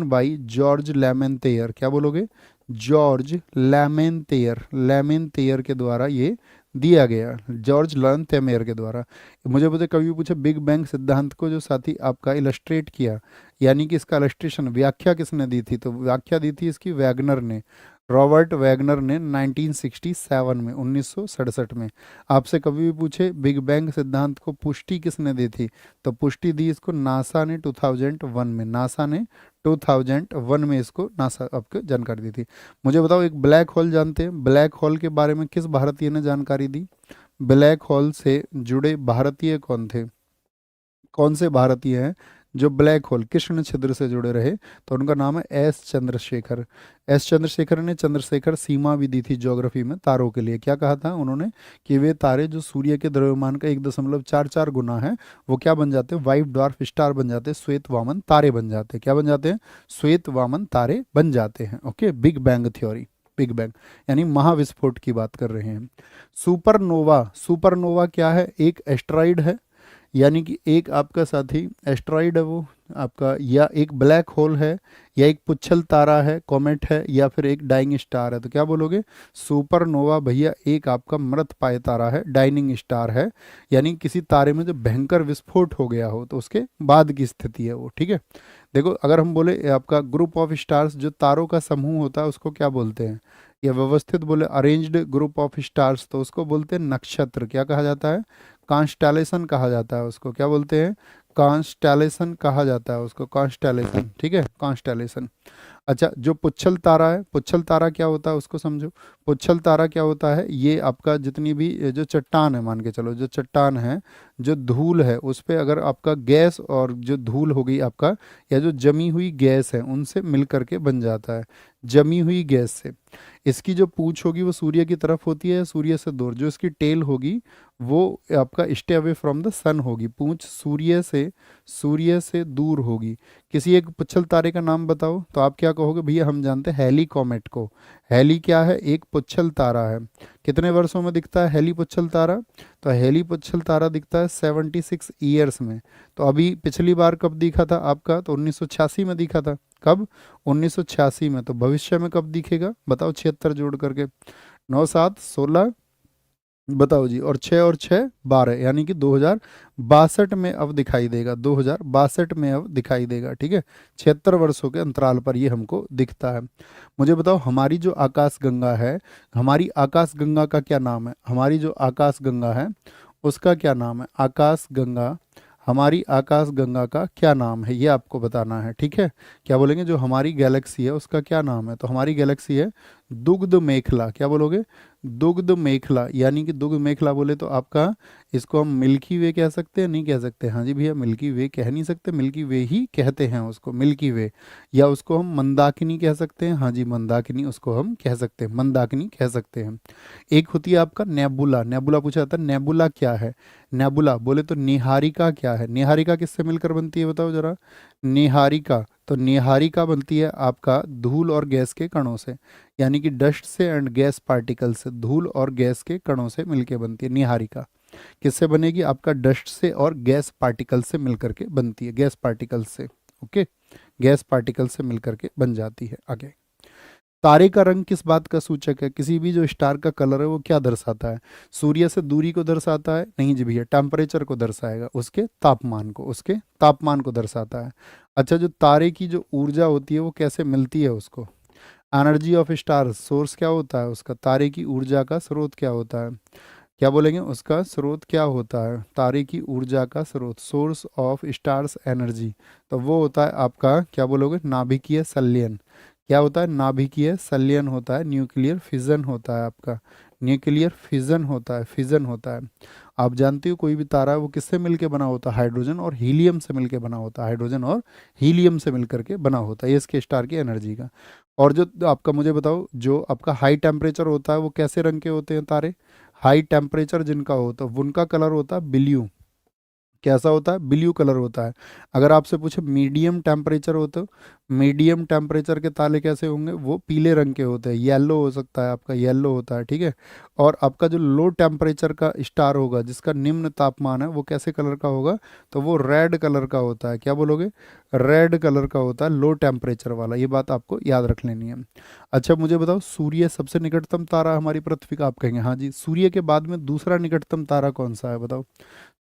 Speaker 1: बाई जॉर्ज लेमेंतेयर। क्या बोलोगे? जॉर्ज लेमेंतेयर, लेमेंतेयर के द्वारा ये दिया गया, जॉर्ज लेमेंतेयर के द्वारा। मुझे कभी पूछे बिग बैंग सिद्धांत को जो साथी आपका इलस्ट्रेट किया, यानी कि इसका इलस्ट्रेशन, व्याख्या किसने दी थी? तो व्याख्या दी थी इसकी वैगनर ने, रॉबर्ट वैगनर ने 1967 में, 1967 में। आपसे कभी भी पूछे बिग बैंग सिद्धांत को पुष्टि किसने दी थी? तो पुष्टि दी इसको नासा ने 2001 में। नासा ने 2001 में इसको नासा आपको जानकारी दी थी। मुझे बताओ, एक ब्लैक होल जानते हैं? ब्लैक होल के बारे में किस भारतीय ने जानकारी दी? ब्लैक होल से जुड़े भारतीय कौन थे? कौन से भारतीय हैं जो ब्लैक होल, कृष्ण छिद्र से जुड़े रहे? तो उनका नाम है एस चंद्रशेखर। एस चंद्रशेखर ने चंद्रशेखर सीमा भी दी थी ज्योग्राफी में तारों के लिए। क्या कहा था उन्होंने? कि वे तारे जो सूर्य के द्रव्यमान का 1.44 गुना है, वो क्या बन जाते हैं? वाइट ड्वार्फ स्टार बन जाते हैं, श्वेत वामन तारे बन जाते हैं। क्या बन जाते हैं? श्वेत वामन तारे बन जाते हैं। Okay, big bang theory, big bang यानी महाविस्फोट की बात कर रहे हैं। सुपरनोवा, सुपरनोवा क्या है? एक एस्ट्रॉइड है, यानी कि एक आपका साथी एस्ट्रॉइड है वो आपका, या एक ब्लैक होल है, या एक पुच्छल तारा है, कॉमेट है, या फिर एक डाइंग स्टार है, तो क्या बोलोगे? सुपरनोवा भैया एक आपका मृत पाए तारा है, डाइनिंग स्टार है, यानी किसी तारे में जो भयंकर विस्फोट हो गया हो तो उसके बाद की स्थिति है वो, ठीक है। देखो अगर हम बोले आपका ग्रुप ऑफ स्टार्स, जो तारों का समूह होता है उसको क्या बोलते हैं? या व्यवस्थित बोले अरेंज्ड ग्रुप ऑफ स्टार्स तो उसको बोलते हैं नक्षत्र। क्या कहा जाता है? कॉन्स्टेलेशन कहा जाता है उसको। क्या बोलते हैं? कॉन्स्टेलेशन कहा जाता है उसको, कॉन्स्टेलेशन, ठीक है, कॉन्स्टेलेशन। अच्छा, जो पुच्छल तारा है, पुच्छल तारा क्या होता है उसको समझो। पुच्छल तारा क्या होता है? ये आपका जितनी भी जो चट्टान है, मान के चलो जो चट्टान है, जो धूल है उस पे अगर आपका गैस और जो धूल हो गई आपका, या जो जमी हुई गैस है उनसे मिल करके बन जाता है, जमी हुई गैस से। इसकी जो पूंछ होगी वो सूर्य की तरफ होती है, सूर्य से दूर। जो इसकी टेल होगी वो आपका स्टे अवे फ्रॉम द सन होगी, पूंछ सूर्य से दूर होगी। किसी एक पुच्छल तारे का नाम बताओ तो आप क्या कहोगे? भैया हम जानते हैं हैली कॉमेट को। हैली क्या है? एक पुच्छल तारा है। कितने वर्षों में दिखता है हैली पुच्छल तारा? तो हैली पुच्छल तारा दिखता है 76 ईयर्स में। तो अभी पिछली बार कब दिखा था आपका? तो 1986 में दिखा था। कब? 1986 में। तो भविष्य में कब दिखेगा बताओ? 76 जोड़ करके, 9 7 16, बताओ जी, और 6 12, यानी कि 2062 में अब दिखाई देगा, 2062 में अब दिखाई देगा, ठीक है। 76 वर्षों के अंतराल पर ये हमको दिखता है। मुझे बताओ हमारी जो आकाश गंगा है, हमारी आकाश गंगा का क्या नाम है? हमारी जो आकाश गंगा है उसका क्या नाम है? आकाश गंगा, हमारी आकाश गंगा का क्या नाम है ये आपको बताना है, ठीक है। क्या बोलेंगे? जो हमारी गैलेक्सी है उसका क्या नाम है? तो हमारी गैलेक्सी है दुग्ध मेखला। क्या बोलोगे? दुग्ध मेखला। यानी कि दुग्ध मेखला बोले तो आपका, इसको हम मिल्की वे कह सकते हैं? नहीं कह सकते? हाँ जी भैया, मिल्की वे कह नहीं सकते, मिल्की वे ही कहते हैं उसको, मिल्की वे। या उसको हम मंदाकिनी कह सकते हैं। हाँ जी, मंदाकिनी उसको हम कह सकते हैं, मंदाकिनी कह सकते हैं। एक होती है आपका नेबुला। नेबुला पूछा जाता है, नेबुला क्या है? नेबुला बोले तो निहारिका क्या है? निहारिका किससे मिलकर बनती है बताओ जरा? निहारिका, तो निहारिका बनती है आपका धूल और गैस के कणों से, यानी कि डस्ट से एंड गैस पार्टिकल से, धूल और गैस के कणों से मिलकर बनती है निहारिका। किससे बनेगी? आपका डस्ट से और गैस पार्टिकल से मिलकर के बनती है, गैस पार्टिकल से, ओके, गैस पार्टिकल से मिलकर के बन जाती है। आगे, तारे का रंग किस बात का सूचक है? किसी भी जो स्टार का कलर है वो क्या दर्शाता है? सूर्य से दूरी को दर्शाता है? नहीं जी भैया, टेम्परेचर को दर्शाएगा, उसके तापमान को, उसके तापमान को दर्शाता है। अच्छा, जो तारे की जो ऊर्जा होती है वो कैसे मिलती है उसको? एनर्जी ऑफ स्टार, सोर्स क्या होता है उसका? तारे की ऊर्जा का स्रोत क्या होता है? क्या बोलेंगे? उसका स्रोत क्या होता है? तारे की ऊर्जा का स्रोत, सोर्स ऑफ स्टार्स एनर्जी, तो वो होता है आपका, क्या बोलोगे? नाभिकीय संलयन। क्या होता है? नाभिकीय संलयन होता है, न्यूक्लियर फिजन होता है आपका, न्यूक्लियर फिजन होता है, फिजन होता है। आप जानते हो कोई भी तारा है वो किससे मिलके बना होता है? हाइड्रोजन और हीलियम से मिलके बना होता है, हाइड्रोजन और हीलियम से मिलकर के बना होता है, ये इसके स्टार की एनर्जी का। और जो आपका, मुझे बताओ, जो आपका हाई टेम्परेचर होता है वो कैसे रंग के होते हैं तारे? हाई टेम्परेचर जिनका होता है उनका कलर होता है ब्लू। कैसा होता है? ब्लू कलर होता है। अगर आपसे पूछे मीडियम टेम्परेचर हो तो मीडियम टेम्परेचर के तारे कैसे होंगे? वो पीले रंग के होते हैं, येलो हो सकता है आपका, येलो होता है, ठीक है। और आपका जो लो टेम्परेचर का स्टार होगा, जिसका निम्न तापमान है, वो कैसे कलर का होगा? तो वो रेड कलर का होता है। क्या बोलोगे? रेड कलर का होता है, लो टेम्परेचर वाला। ये बात आपको याद रख लेनी है। अच्छा, मुझे बताओ, सूर्य सबसे निकटतम तारा हमारी पृथ्वी का? आप कहेंगे हाँ जी। सूर्य के बाद में दूसरा निकटतम तारा कौन सा है बताओ?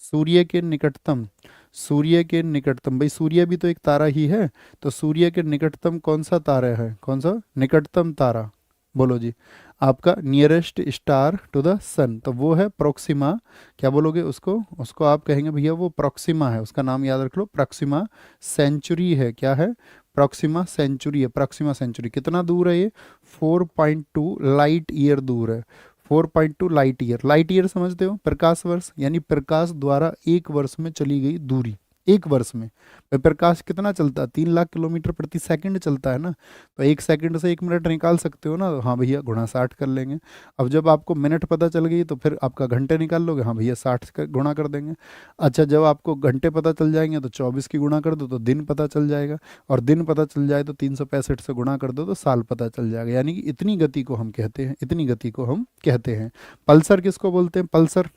Speaker 1: सूर्य के निकटतम, सूर्य के निकटतम, भाई सूर्य भी तो एक तारा ही है, तो सूर्य के निकटतम कौन सा तारा है? कौन सा निकटतम तारा? बोलो जी। आपका नियरेस्ट स्टार टू द सन, तो वो है प्रोक्सिमा। क्या बोलोगे उसको? उसको आप कहेंगे भैया वो प्रोक्सिमा है, उसका नाम याद रख लो, प्रोक्सिमा सेंचुरी है। क्या है? प्रोक्सिमा सेंचुरी है, प्रोक्सिमा सेंचुरी। कितना दूर है ये? 4.2 लाइट ईयर दूर है, 4.2 लाइट ईयर। लाइट ईयर समझते हो? प्रकाश वर्ष, यानी प्रकाश द्वारा एक वर्ष में चली गई दूरी, एक वर्ष में। भाई प्रकाश कितना चलता है? 3 लाख किलोमीटर प्रति सेकंड चलता है ना, तो 1 सेकंड से 1 मिनट निकाल सकते हो ना? हाँ भैया, गुणा 60 कर लेंगे। अब जब आपको मिनट पता चल गई तो फिर आपका घंटे निकाल लोगे। हाँ भैया, 60 का गुणा कर देंगे। अच्छा, जब आपको घंटे पता चल जाएंगे तो 24 की गुणा कर दो तो दिन पता चल जाएगा, और दिन पता चल जाए तो 365 से गुणा कर दो तो साल पता चल जाएगा। यानी कि इतनी गति को हम कहते हैं, इतनी गति को हम कहते हैं। पल्सर किसको बोलते हैं? पल्सर,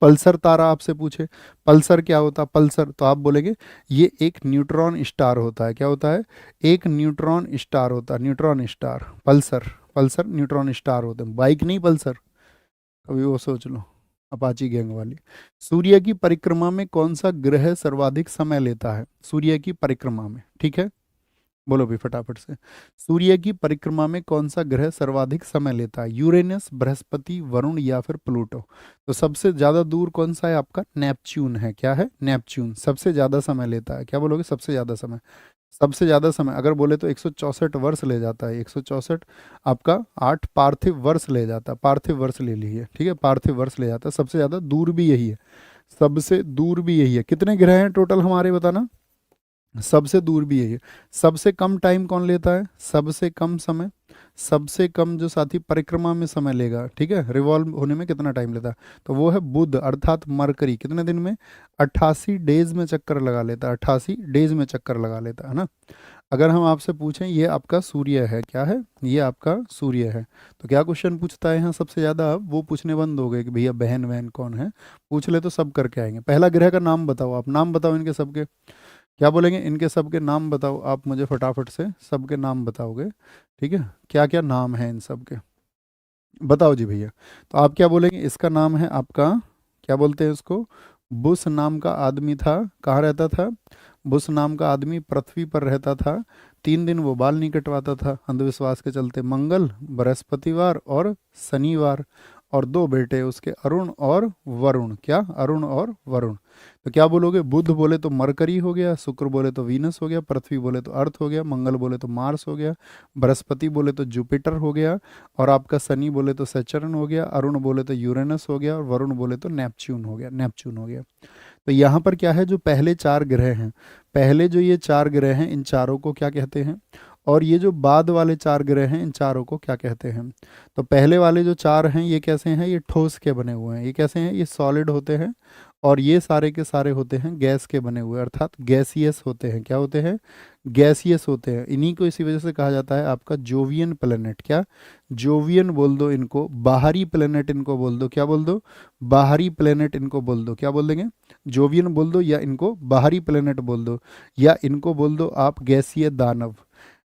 Speaker 1: पल्सर तारा आपसे पूछे, पल्सर क्या होता है, पल्सर, तो आप बोलेंगे ये एक न्यूट्रॉन स्टार होता है। क्या होता है? एक न्यूट्रॉन स्टार होता है, neutron star, Pulsar. Pulsar neutron star होते हैं, बाइक नहीं पल्सर, अभी वो सोच लो, अपाची गैंग वाली। सूर्य की परिक्रमा में कौन सा ग्रह सर्वाधिक समय लेता है? सूर्य की परिक्रमा में, ठीक है, बोलो भी फटाफट से। सूर्य की परिक्रमा में कौन सा ग्रह सर्वाधिक समय लेता है? यूरेनस, बृहस्पति, वरुण या फिर प्लूटो? तो सबसे ज्यादा दूर कौन सा है आपका? नेपच्यून है। क्या है? नेपच्यून सबसे ज्यादा समय लेता है। क्या बोलोगे? सबसे ज्यादा समय। सबसे ज्यादा समय अगर बोले तो 164 वर्ष ले जाता है, 164 आपका 8 पार्थिव वर्ष ले जाता है, पार्थिव वर्ष ले लीजिए, ठीक है, पार्थिव वर्ष ले जाता है। सबसे ज्यादा दूर भी यही है, सबसे दूर भी यही है। कितने ग्रह हैं टोटल हमारे, बताना? सबसे दूर भी यही है। सबसे कम टाइम कौन लेता है? सबसे कम समय, सबसे कम जो साथी परिक्रमा में समय लेगा, ठीक है, रिवॉल्व होने में कितना टाइम लेता है, तो वो है बुध अर्थात मरकरी। कितने दिन में? 88 डेज में चक्कर लगा लेता है, 88 डेज में चक्कर लगा लेता है ना। अगर हम आपसे पूछें ये आपका सूर्य है, क्या है? ये आपका सूर्य है, तो क्या क्वेश्चन पूछता है यहाँ सबसे ज़्यादा? अब वो पूछने बंद हो गए कि भैया बहन वहन कौन है, पूछ ले तो सब करके आएंगे। पहला ग्रह का नाम बताओ, आप नाम बताओ इनके सबके। क्या बोलेंगे? इनके सबके नाम बताओ आप मुझे फटाफट से, सबके नाम बताओगे, ठीक है, क्या क्या नाम है इन सबके, बताओ जी भैया। तो आप क्या बोलेंगे? इसका नाम है आपका, क्या बोलते हैं उसको? बुश नाम का आदमी था, कहाँ रहता था? बुश नाम का आदमी पृथ्वी पर रहता था। 3 दिन वो बाल नहीं कटवाता था अंधविश्वास के चलते। मंगल, बृहस्पतिवार और शनिवार। और 2 बेटे उसके, अरुण और वरुण। क्या? अरुण और वरुण। तो क्या बोलोगे? बुध बोले तो मरकरी हो गया, शुक्र बोले तो वीनस हो गया, पृथ्वी बोले तो अर्थ हो गया, मंगल बोले तो मार्स हो गया, बृहस्पति बोले तो जुपिटर हो गया, और आपका शनि बोले तो सैटर्न हो गया, अरुण बोले तो यूरेनस हो गया, और वरुण बोले तो नेपच्यून हो गया, नेपच्यून हो गया। तो यहाँ पर क्या है, जो पहले 4 ग्रह हैं, पहले जो ये 4 ग्रह हैं, इन चारों को क्या कहते हैं? और ये जो बाद वाले 4 ग्रह हैं, इन चारों को क्या कहते हैं? तो पहले वाले जो 4 हैं ये कैसे हैं? ये ठोस के बने हुए हैं। ये कैसे हैं? ये सॉलिड होते हैं। और ये सारे के सारे होते हैं गैस के बने हुए, अर्थात गैसियस होते हैं। क्या होते हैं? गैसियस होते हैं। इन्हीं को इसी वजह से कहा जाता है आपका जोवियन प्लेनेट। क्या? जोवियन बोल दो इनको, बाहरी प्लेनेट इनको बोल दो। क्या बोल दो? बाहरी प्लेनेट इनको बोल दो। क्या बोल देंगे? जोवियन बोल दो, या इनको बाहरी प्लेनेट बोल दो, या इनको बोल दो आप गैसीय दानव।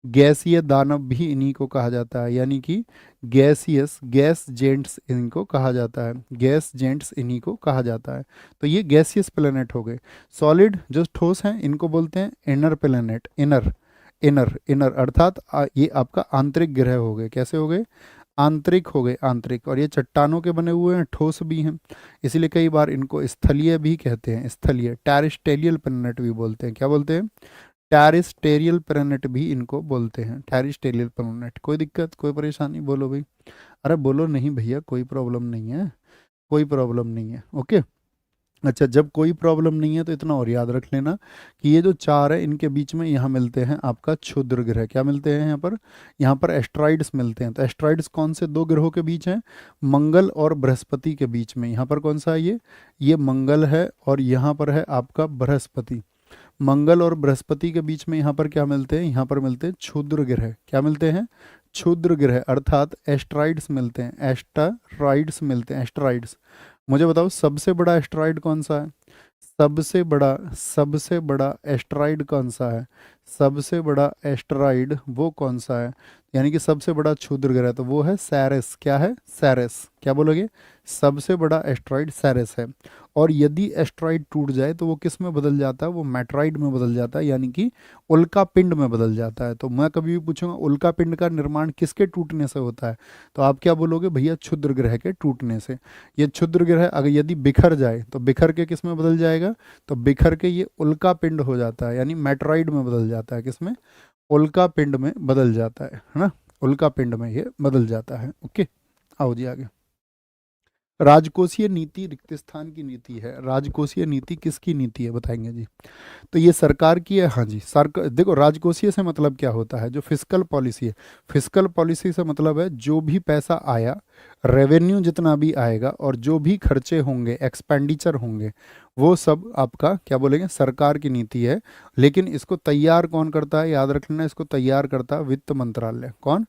Speaker 1: गैसीय दानव भी इन्हीं को कहा जाता है, यानी कि गैसियस, गैस जेंट्स इनको कहा जाता है, गैस जेंट्स इन्हीं को कहा जाता है। तो ये गैसियस प्लेनेट हो गए। सॉलिड जो ठोस हैं इनको बोलते हैं inner planet, inner, inner, inner अर्थात ये आपका आंतरिक ग्रह हो गए। कैसे हो गए? आंतरिक हो गए, आंतरिक। और ये चट्टानों के बने हुए हैं, ठोस भी हैं, इसीलिए कई बार इनको स्थलीय भी कहते हैं, स्थलीय, टेरिस्टेरियल प्लेनेट भी बोलते हैं। क्या बोलते हैं? टेरिस्टेरियल प्लेनेट भी इनको बोलते हैं, टेरिस्टेरियल प्लेनेट। कोई दिक्कत, कोई परेशानी? बोलो भाई। अरे बोलो नहीं भैया, कोई प्रॉब्लम नहीं है, कोई प्रॉब्लम नहीं है, ओके। अच्छा, जब कोई प्रॉब्लम नहीं है तो इतना और याद रख लेना कि ये जो 4 है इनके बीच में यहाँ मिलते हैं आपका क्षुद्र ग्रह। क्या मिलते हैं यहाँ पर? यहाँ पर एस्ट्रॉइड्स मिलते हैं। तो एस्ट्रॉइड्स कौन से 2 ग्रहों के बीच हैं? मंगल और बृहस्पति के बीच में। यहाँ पर कौन सा है ये मंगल है, और यहाँ पर है आपका बृहस्पति। मंगल और बृहस्पति के बीच में यहाँ पर क्या मिलते हैं? यहाँ पर मिलते हैं क्षुद्र ग्रह। क्या मिलते हैं? क्षुद्र ग्रह अर्थात एस्ट्रॉइड्स मिलते हैं, एस्टेरॉइड्स मिलते हैं, एस्ट्रॉइड्स। मुझे बताओ सबसे बड़ा एस्ट्रॉइड कौन सा है? सबसे बड़ा एस्ट्रॉइड कौन सा है? सबसे बड़ा एस्ट्रॉइड वो कौन सा है, यानी कि सबसे बड़ा क्षुद्र ग्रह? तो वो है सैरस। क्या है? सैरस। क्या बोलोगे? सबसे बड़ा एस्ट्रॉइड सैरस है। और यदि एस्ट्रॉइड टूट जाए तो वो किस में बदल जाता है? वो मेट्रॉइड में बदल जाता है, यानी कि उल्का पिंड में बदल जाता है। तो मैं कभी भी पूछूंगा उल्का पिंड का निर्माण किसके टूटने से होता है, तो आप क्या बोलोगे? भैया क्षुद्र ग्रह के टूटने से। ये क्षुद्र ग्रह अगर यदि बिखर जाए तो बिखर के किस में बदल जाएगा? तो बिखर के ये उल्का पिंड हो जाता है, यानी मेट्रॉइड में बदल जाता है। किसमें? उल्का पिंड में बदल जाता है ना, उल्का पिंड में ये बदल जाता है। ओके, आओ जी आगे। राजकोषीय नीति रिक्त स्थान की नीति है। राजकोषीय नीति किसकी नीति है, बताएंगे जी? तो ये सरकार की है। हाँ जी, सरकार। देखो राजकोषीय से मतलब क्या होता है? जो फिस्कल पॉलिसी है, फिस्कल पॉलिसी से मतलब है जो भी पैसा आया, रेवेन्यू जितना भी आएगा, और जो भी खर्चे होंगे, एक्सपेंडिचर होंगे, वो सब आपका क्या बोलेंगे? सरकार की नीति है। लेकिन इसको तैयार कौन करता है? याद रख लेना, इसको तैयार करता है वित्त मंत्रालय। कौन?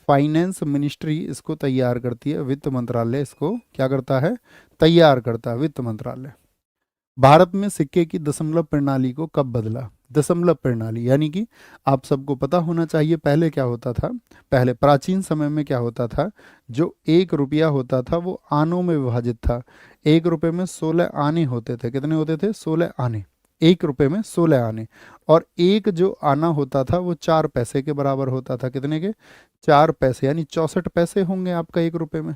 Speaker 1: फाइनेंस मिनिस्ट्री इसको तैयार करती है, वित्त मंत्रालय इसको क्या करता है, तैयार करता है, वित्त मंत्रालय। भारत में सिक्के की दशमलव प्रणाली को कब बदला? दशमलव प्रणाली यानी कि आप सबको पता होना चाहिए पहले क्या होता था। पहले प्राचीन समय में क्या होता था, जो 1 रुपया होता था वो आनों में विभाजित था। 1 रुपये में 16 आने होते थे। कितने होते थे? 16 आने। 1 रुपये में 16 आने। और एक जो आना होता था वो 4 पैसे के बराबर होता था। कितने के? 4 पैसे, यानी 64 पैसे होंगे आपका 1 रुपये में।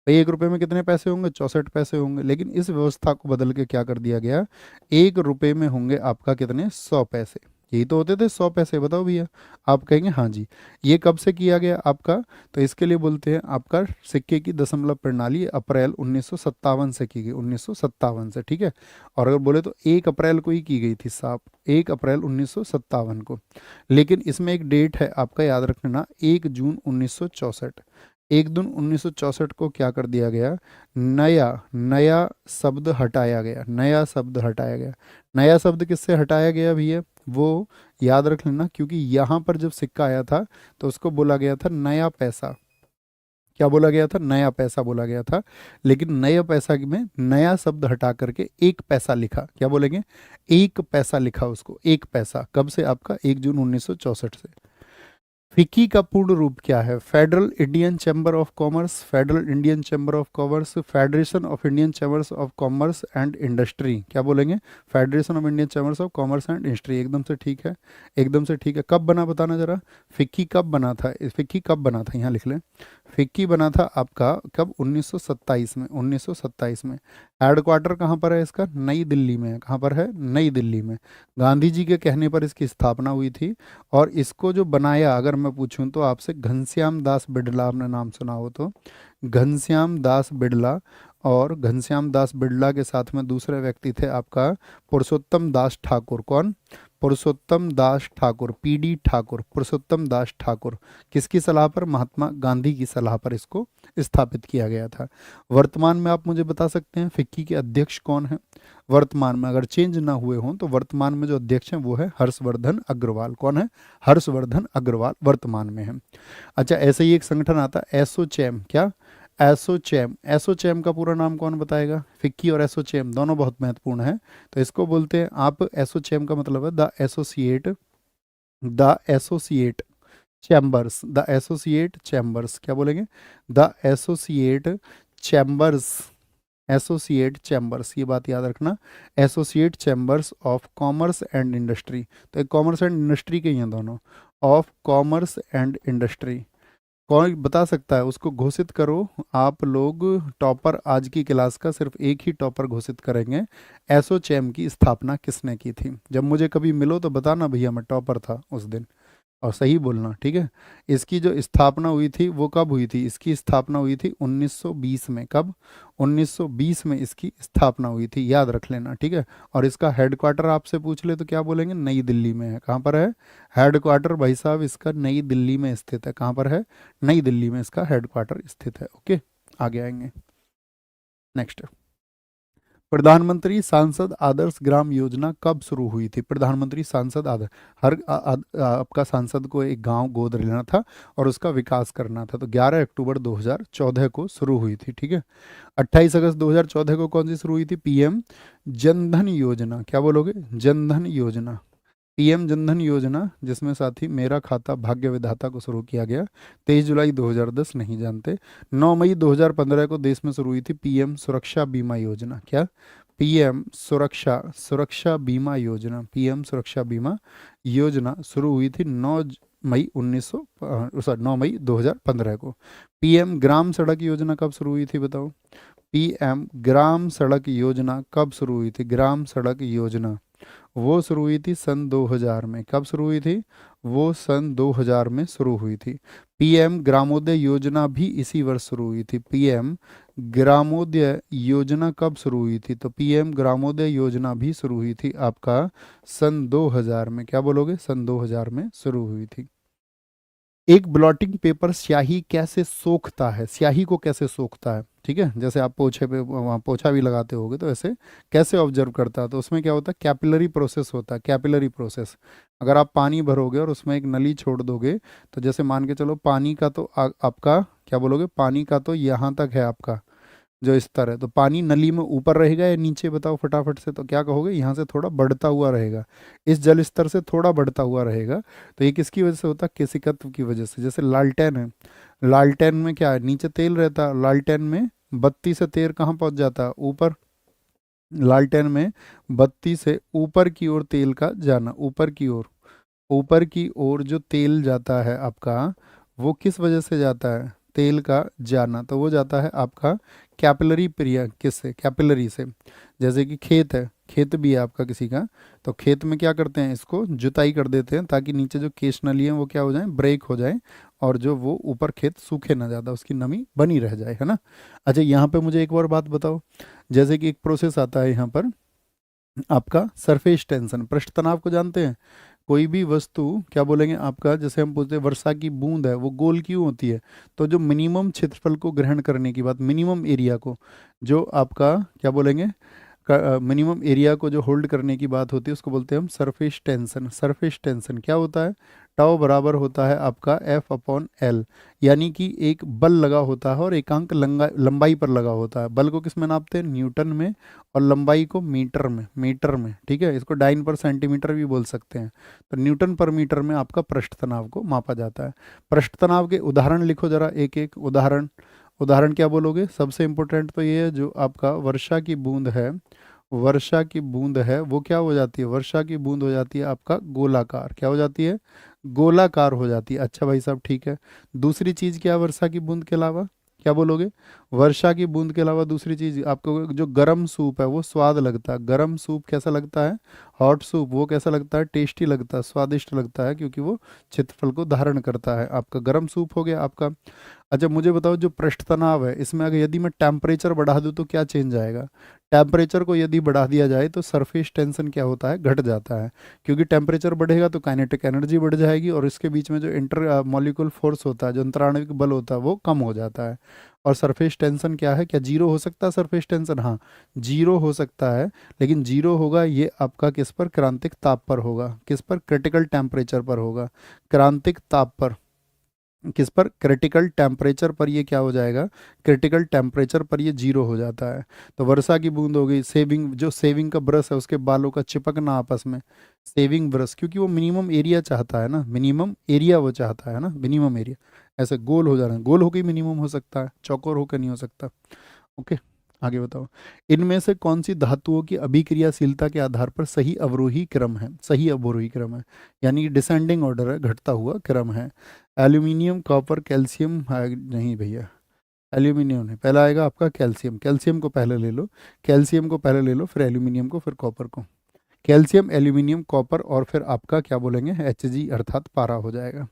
Speaker 1: भाई 1 रुपये में कितने पैसे होंगे? 64 पैसे होंगे। लेकिन इस व्यवस्था को बदल के क्या कर दिया गया, 1 रुपये में होंगे आपका कितने? 100 पैसे। यही तो होते थे 100 पैसे, बताओ भैया। आप कहेंगे हाँ जी। ये कब से किया गया आपका? तो इसके लिए बोलते हैं आपका सिक्के की दशमलव प्रणाली अप्रैल 1957 से की गई, 1957 से, ठीक है। और अगर बोले तो 1 अप्रैल को ही की गई थी साहब, 1 अप्रैल 1957 को। लेकिन इसमें एक डेट है आपका, याद रखना, 1 जून 1964। 1 जून 1964 को क्या कर दिया गया, नया नया शब्द हटाया गया, नया शब्द हटाया गया। नया शब्द किससे हटाया गया भैया? वो याद रख लेना, क्योंकि यहाँ पर जब सिक्का आया था तो उसको बोला गया था नया पैसा। क्या बोला गया था? नया पैसा बोला गया था। लेकिन नया पैसा में नया शब्द हटा करके एक पैसा लिखा। क्या बोलेंगे? एक पैसा लिखा उसको, एक पैसा। कब से? आपका 1 जून 1964 से। फिक्की का पूर्ण रूप क्या है? Federal Indian chamber of commerce, federal Indian chamber of commerce, federation of Indian chambers of commerce and industry. क्या बोलेंगे? Federation of Indian chambers of commerce and industry. एकदम से ठीक है, एकदम से ठीक है। कब बना बताना जरा, फिक्की कब बना था? फिक्की कब बना था, यहाँ लिख लें। फिक्की बना था आपका कब? 1927 में, 1927 में। हेडक्वार्टर कहाँ पर है इसका? नई दिल्ली में है। कहाँ पर है? नई दिल्ली में। गांधी जी के कहने पर इसकी स्थापना हुई थी। और इसको जो बनाया, अगर मैं पूछूं तो आपसे, घनश्याम दास बिड़ला, आपने नाम सुना हो तो, घनश्याम दास बिड़ला। और घनश्याम दास बिड़ला के साथ में दूसरे व्यक्ति थे आपका पुरुषोत्तम दास ठाकुर। कौन? पुरुषोत्तम दास ठाकुर, पीडी ठाकुर, पुरुषोत्तम दास ठाकुर। किसकी सलाह पर? महात्मा गांधी की सलाह पर इसको स्थापित किया गया था। वर्तमान में आप मुझे बता सकते हैं फिक्की के अध्यक्ष कौन है? वर्तमान में, अगर चेंज ना हुए हों तो वर्तमान में जो अध्यक्ष हैं वो है हर्षवर्धन अग्रवाल। कौन है? हर्षवर्धन अग्रवाल वर्तमान में है। अच्छा, ऐसे ही एक संगठन आता है एसोचैम। क्या? एसोचैम। एसोचैम का पूरा नाम कौन बताएगा? फिक्की और एसोचैम दोनों बहुत महत्वपूर्ण है। तो इसको बोलते हैं आप, एसोचैम का मतलब है the associate chambers, the associate chambers. क्या बोलेंगे? The associate chambers, associate chambers, ये बात याद रखना। Associate chambers of commerce and industry. तो कॉमर्स एंड इंडस्ट्री के ही हैं दोनों। Of commerce and industry. कौन बता सकता है? उसको घोषित करो आप लोग। टॉपर आज की क्लास का सिर्फ एक ही टॉपर घोषित करेंगे। एसोचैम की स्थापना किसने की थी? जब मुझे कभी मिलो तो बताना भैया मैं टॉपर था उस दिन, और सही बोलना, ठीक है। इसकी जो स्थापना हुई थी वो कब हुई थी? इसकी स्थापना हुई थी 1920 में। कब? 1920 में इसकी स्थापना हुई थी, याद रख लेना, ठीक है। और इसका हेडक्वार्टर आपसे पूछ ले तो क्या बोलेंगे? नई दिल्ली में है। कहाँ पर है हेडक्वार्टर भाई साहब इसका? नई दिल्ली में स्थित है। कहाँ पर है? नई दिल्ली में इसका हेडक्वार्टर स्थित है। ओके, आगे आएंगे। नेक्स्ट, प्रधानमंत्री सांसद आदर्श ग्राम योजना कब शुरू हुई थी? प्रधानमंत्री सांसद आदर्श, आपका सांसद को एक गांव गोद लेना था और उसका विकास करना था। तो 11 अक्टूबर 2014 को शुरू हुई थी, ठीक है। 28 अगस्त 2014 को कौन सी शुरू हुई थी? पीएम जनधन योजना। क्या बोलोगे? जनधन योजना। पीएम जनधन योजना, जिसमें साथ ही मेरा खाता भाग्य विधाता को शुरू किया गया 23 जुलाई 2010, नहीं जानते। 9 मई 2015 को देश में शुरू हुई थी पीएम सुरक्षा बीमा योजना। क्या? पीएम सुरक्षा सुरक्षा बीमा योजना। पीएम सुरक्षा बीमा योजना शुरू हुई थी 9 मई 2015 को। पीएम ग्राम सड़क योजना कब शुरू हुई थी बताओ? पीएम ग्राम सड़क योजना कब शुरू हुई थी? ग्राम सड़क योजना वो शुरू हुई थी सन 2000 में। कब शुरू हुई थी? वो सन 2000 में शुरू हुई थी। पीएम ग्रामोदय योजना भी इसी वर्ष शुरू हुई थी। पीएम ग्रामोदय योजना कब शुरू हुई थी? तो पीएम ग्रामोदय योजना भी शुरू हुई थी आपका सन 2000 में। क्या बोलोगे? सन 2000 में शुरू हुई थी। एक ब्लॉटिंग पेपर स्याही कैसे सोखता है, स्याही को कैसे सोखता है, ठीक है, जैसे आप पोछे पे वहाँ पोछा भी लगाते होगे तो ऐसे कैसे ऑब्जर्व करता है, तो उसमें क्या होता है, कैपिलरी प्रोसेस होता है, कैपिलरी प्रोसेस। अगर आप पानी भरोगे और उसमें एक नली छोड़ दोगे, तो जैसे मान के चलो पानी का तो आपका क्या बोलोगे, पानी का तो यहाँ तक है आपका जो स्तर है, तो पानी नली में ऊपर रहेगा या नीचे, बताओ फटाफट से, तो क्या कहोगे, यहाँ से थोड़ा बढ़ता हुआ रहेगा, इस जल स्तर से थोड़ा बढ़ता हुआ रहेगा। तो ये किसकी वजह से होता है, केशिकत्व की वजह से। जैसे लालटेन है, लालटेन में क्या है, नीचे तेल रहता है, लालटेन में बत्ती से तेल कहाँ पहुँच जाता है, ऊपर। लालटेन में बत्ती से ऊपर की ओर तेल का जाना, ऊपर की ओर, ऊपर की ओर जो तेल जाता है आपका, वो किस वजह से जाता है, तेल का जाना, तो वो जाता है आपका कैपिलरी प्रिया, किससे, कैपिलरी से। जैसे कि खेत है, खेत भी है आपका किसी का, तो खेत में क्या करते हैं, इसको जुताई कर देते हैं ताकि नीचे जो केश नली है वो क्या हो जाए, ब्रेक हो जाए, और जो वो ऊपर खेत सूखे ना, ज़्यादा उसकी नमी बनी रह जाए, है ना। अच्छा, यहाँ पे मुझे एक और बात बताओ, जैसे कि एक प्रोसेस आता है यहाँ पर आपका सरफेस टेंशन, पृष्ठ तनाव को जानते हैं। कोई भी वस्तु क्या बोलेंगे आपका, जैसे हम पूछते हैं वर्षा की बूंद है वो गोल क्यों होती है, तो जो मिनिमम क्षेत्रफल को ग्रहण करने की बात, मिनिमम एरिया को, जो आपका क्या बोलेंगे, मिनिमम एरिया को जो होल्ड करने की बात होती है उसको बोलते हैं हम सरफेस टेंशन। सरफेस टेंशन क्या होता है, टाउ बराबर होता है आपका एफ अपॉन एल, यानी कि एक बल लगा होता है और एकांक लंबाई पर लगा होता है। बल को किस में नापते हैं, न्यूटन में, और लंबाई को मीटर में, मीटर में, ठीक है, इसको डाइन पर सेंटीमीटर भी बोल सकते हैं। तो न्यूटन पर मीटर में आपका पृष्ठ तनाव को मापा जाता है। पृष्ठ तनाव के उदाहरण लिखो जरा, एक एक उदाहरण। उदाहरण क्या बोलोगे, सबसे इंपॉर्टेंट तो ये है, जो आपका वर्षा की बूंद है, वर्षा की बूंद है वो क्या हो जाती है, वर्षा की बूंद हो जाती है आपका गोलाकार, क्या हो जाती है, गोलाकार हो जाती है। अच्छा भाई साहब, ठीक है। दूसरी चीज क्या है वर्षा की बूंद के अलावा, क्या बोलोगे, वर्षा की बूंद के अलावा दूसरी चीज आपको, जो गर्म सूप है वो स्वाद लगता है, गर्म सूप कैसा लगता है, हॉट सूप वो कैसा लगता है, टेस्टी लगता है, स्वादिष्ट लगता है, क्योंकि वो क्षेत्रफल को धारण करता है, आपका गर्म सूप हो गया आपका। अच्छा मुझे बताओ, जो पृष्ठ तनाव है इसमें अगर यदि मैं टेम्परेचर बढ़ा दूं तो क्या चेंज आएगा, टेम्परेचर को यदि बढ़ा दिया जाए तो सरफेस टेंशन क्या होता है, घट जाता है, क्योंकि टेम्परेचर बढ़ेगा तो काइनेटिक एनर्जी बढ़ जाएगी, और इसके बीच में जो इंटर मॉलिक्यूल फोर्स होता है, जो अंतराणविक बल होता है वो कम हो जाता है। और सरफेस टेंशन क्या है, क्या जीरो हो सकता है सरफेस टेंशन, हाँ जीरो हो सकता है, लेकिन जीरो होगा ये आपका किस पर, क्रांतिक ताप पर होगा, किस पर, क्रिटिकल टेम्परेचर पर होगा, क्रांतिक ताप पर, किस पर, क्रिटिकल टेम्परेचर पर ये क्या हो जाएगा, क्रिटिकल टेम्परेचर पर ये जीरो हो जाता है। तो वर्षा की बूंद हो गई, सेविंग, जो सेविंग का ब्रश है उसके बालों का चिपकना आपस में, सेविंग ब्रश, क्योंकि वो मिनिमम एरिया चाहता है ना, मिनिमम एरिया वो चाहता है ना, मिनिमम एरिया, ऐसे गोल हो जाना, गोल होकर मिनिमम हो सकता है, चौकोर होकर नहीं हो सकता। ओके, आगे बताओ, इनमें से कौन सी धातुओं की अभिक्रियाशीलता के आधार पर सही अवरोही क्रम है, सही अवरोही क्रम है, यानी डिसेंडिंग ऑर्डर है, घटता हुआ क्रम है। एल्यूमिनियम, कॉपर, कैल्शियम, नहीं भैया, एल्यूमिनियम नहीं, पहला आएगा आपका कैल्शियम, कैल्शियम को पहले ले लो, कैल्शियम को पहले ले लो, फिर एल्यूमिनियम को, फिर कॉपर को। कैल्शियम, एल्यूमिनियम, कॉपर, और फिर आपका क्या बोलेंगे, Hg अर्थात पारा हो जाएगा।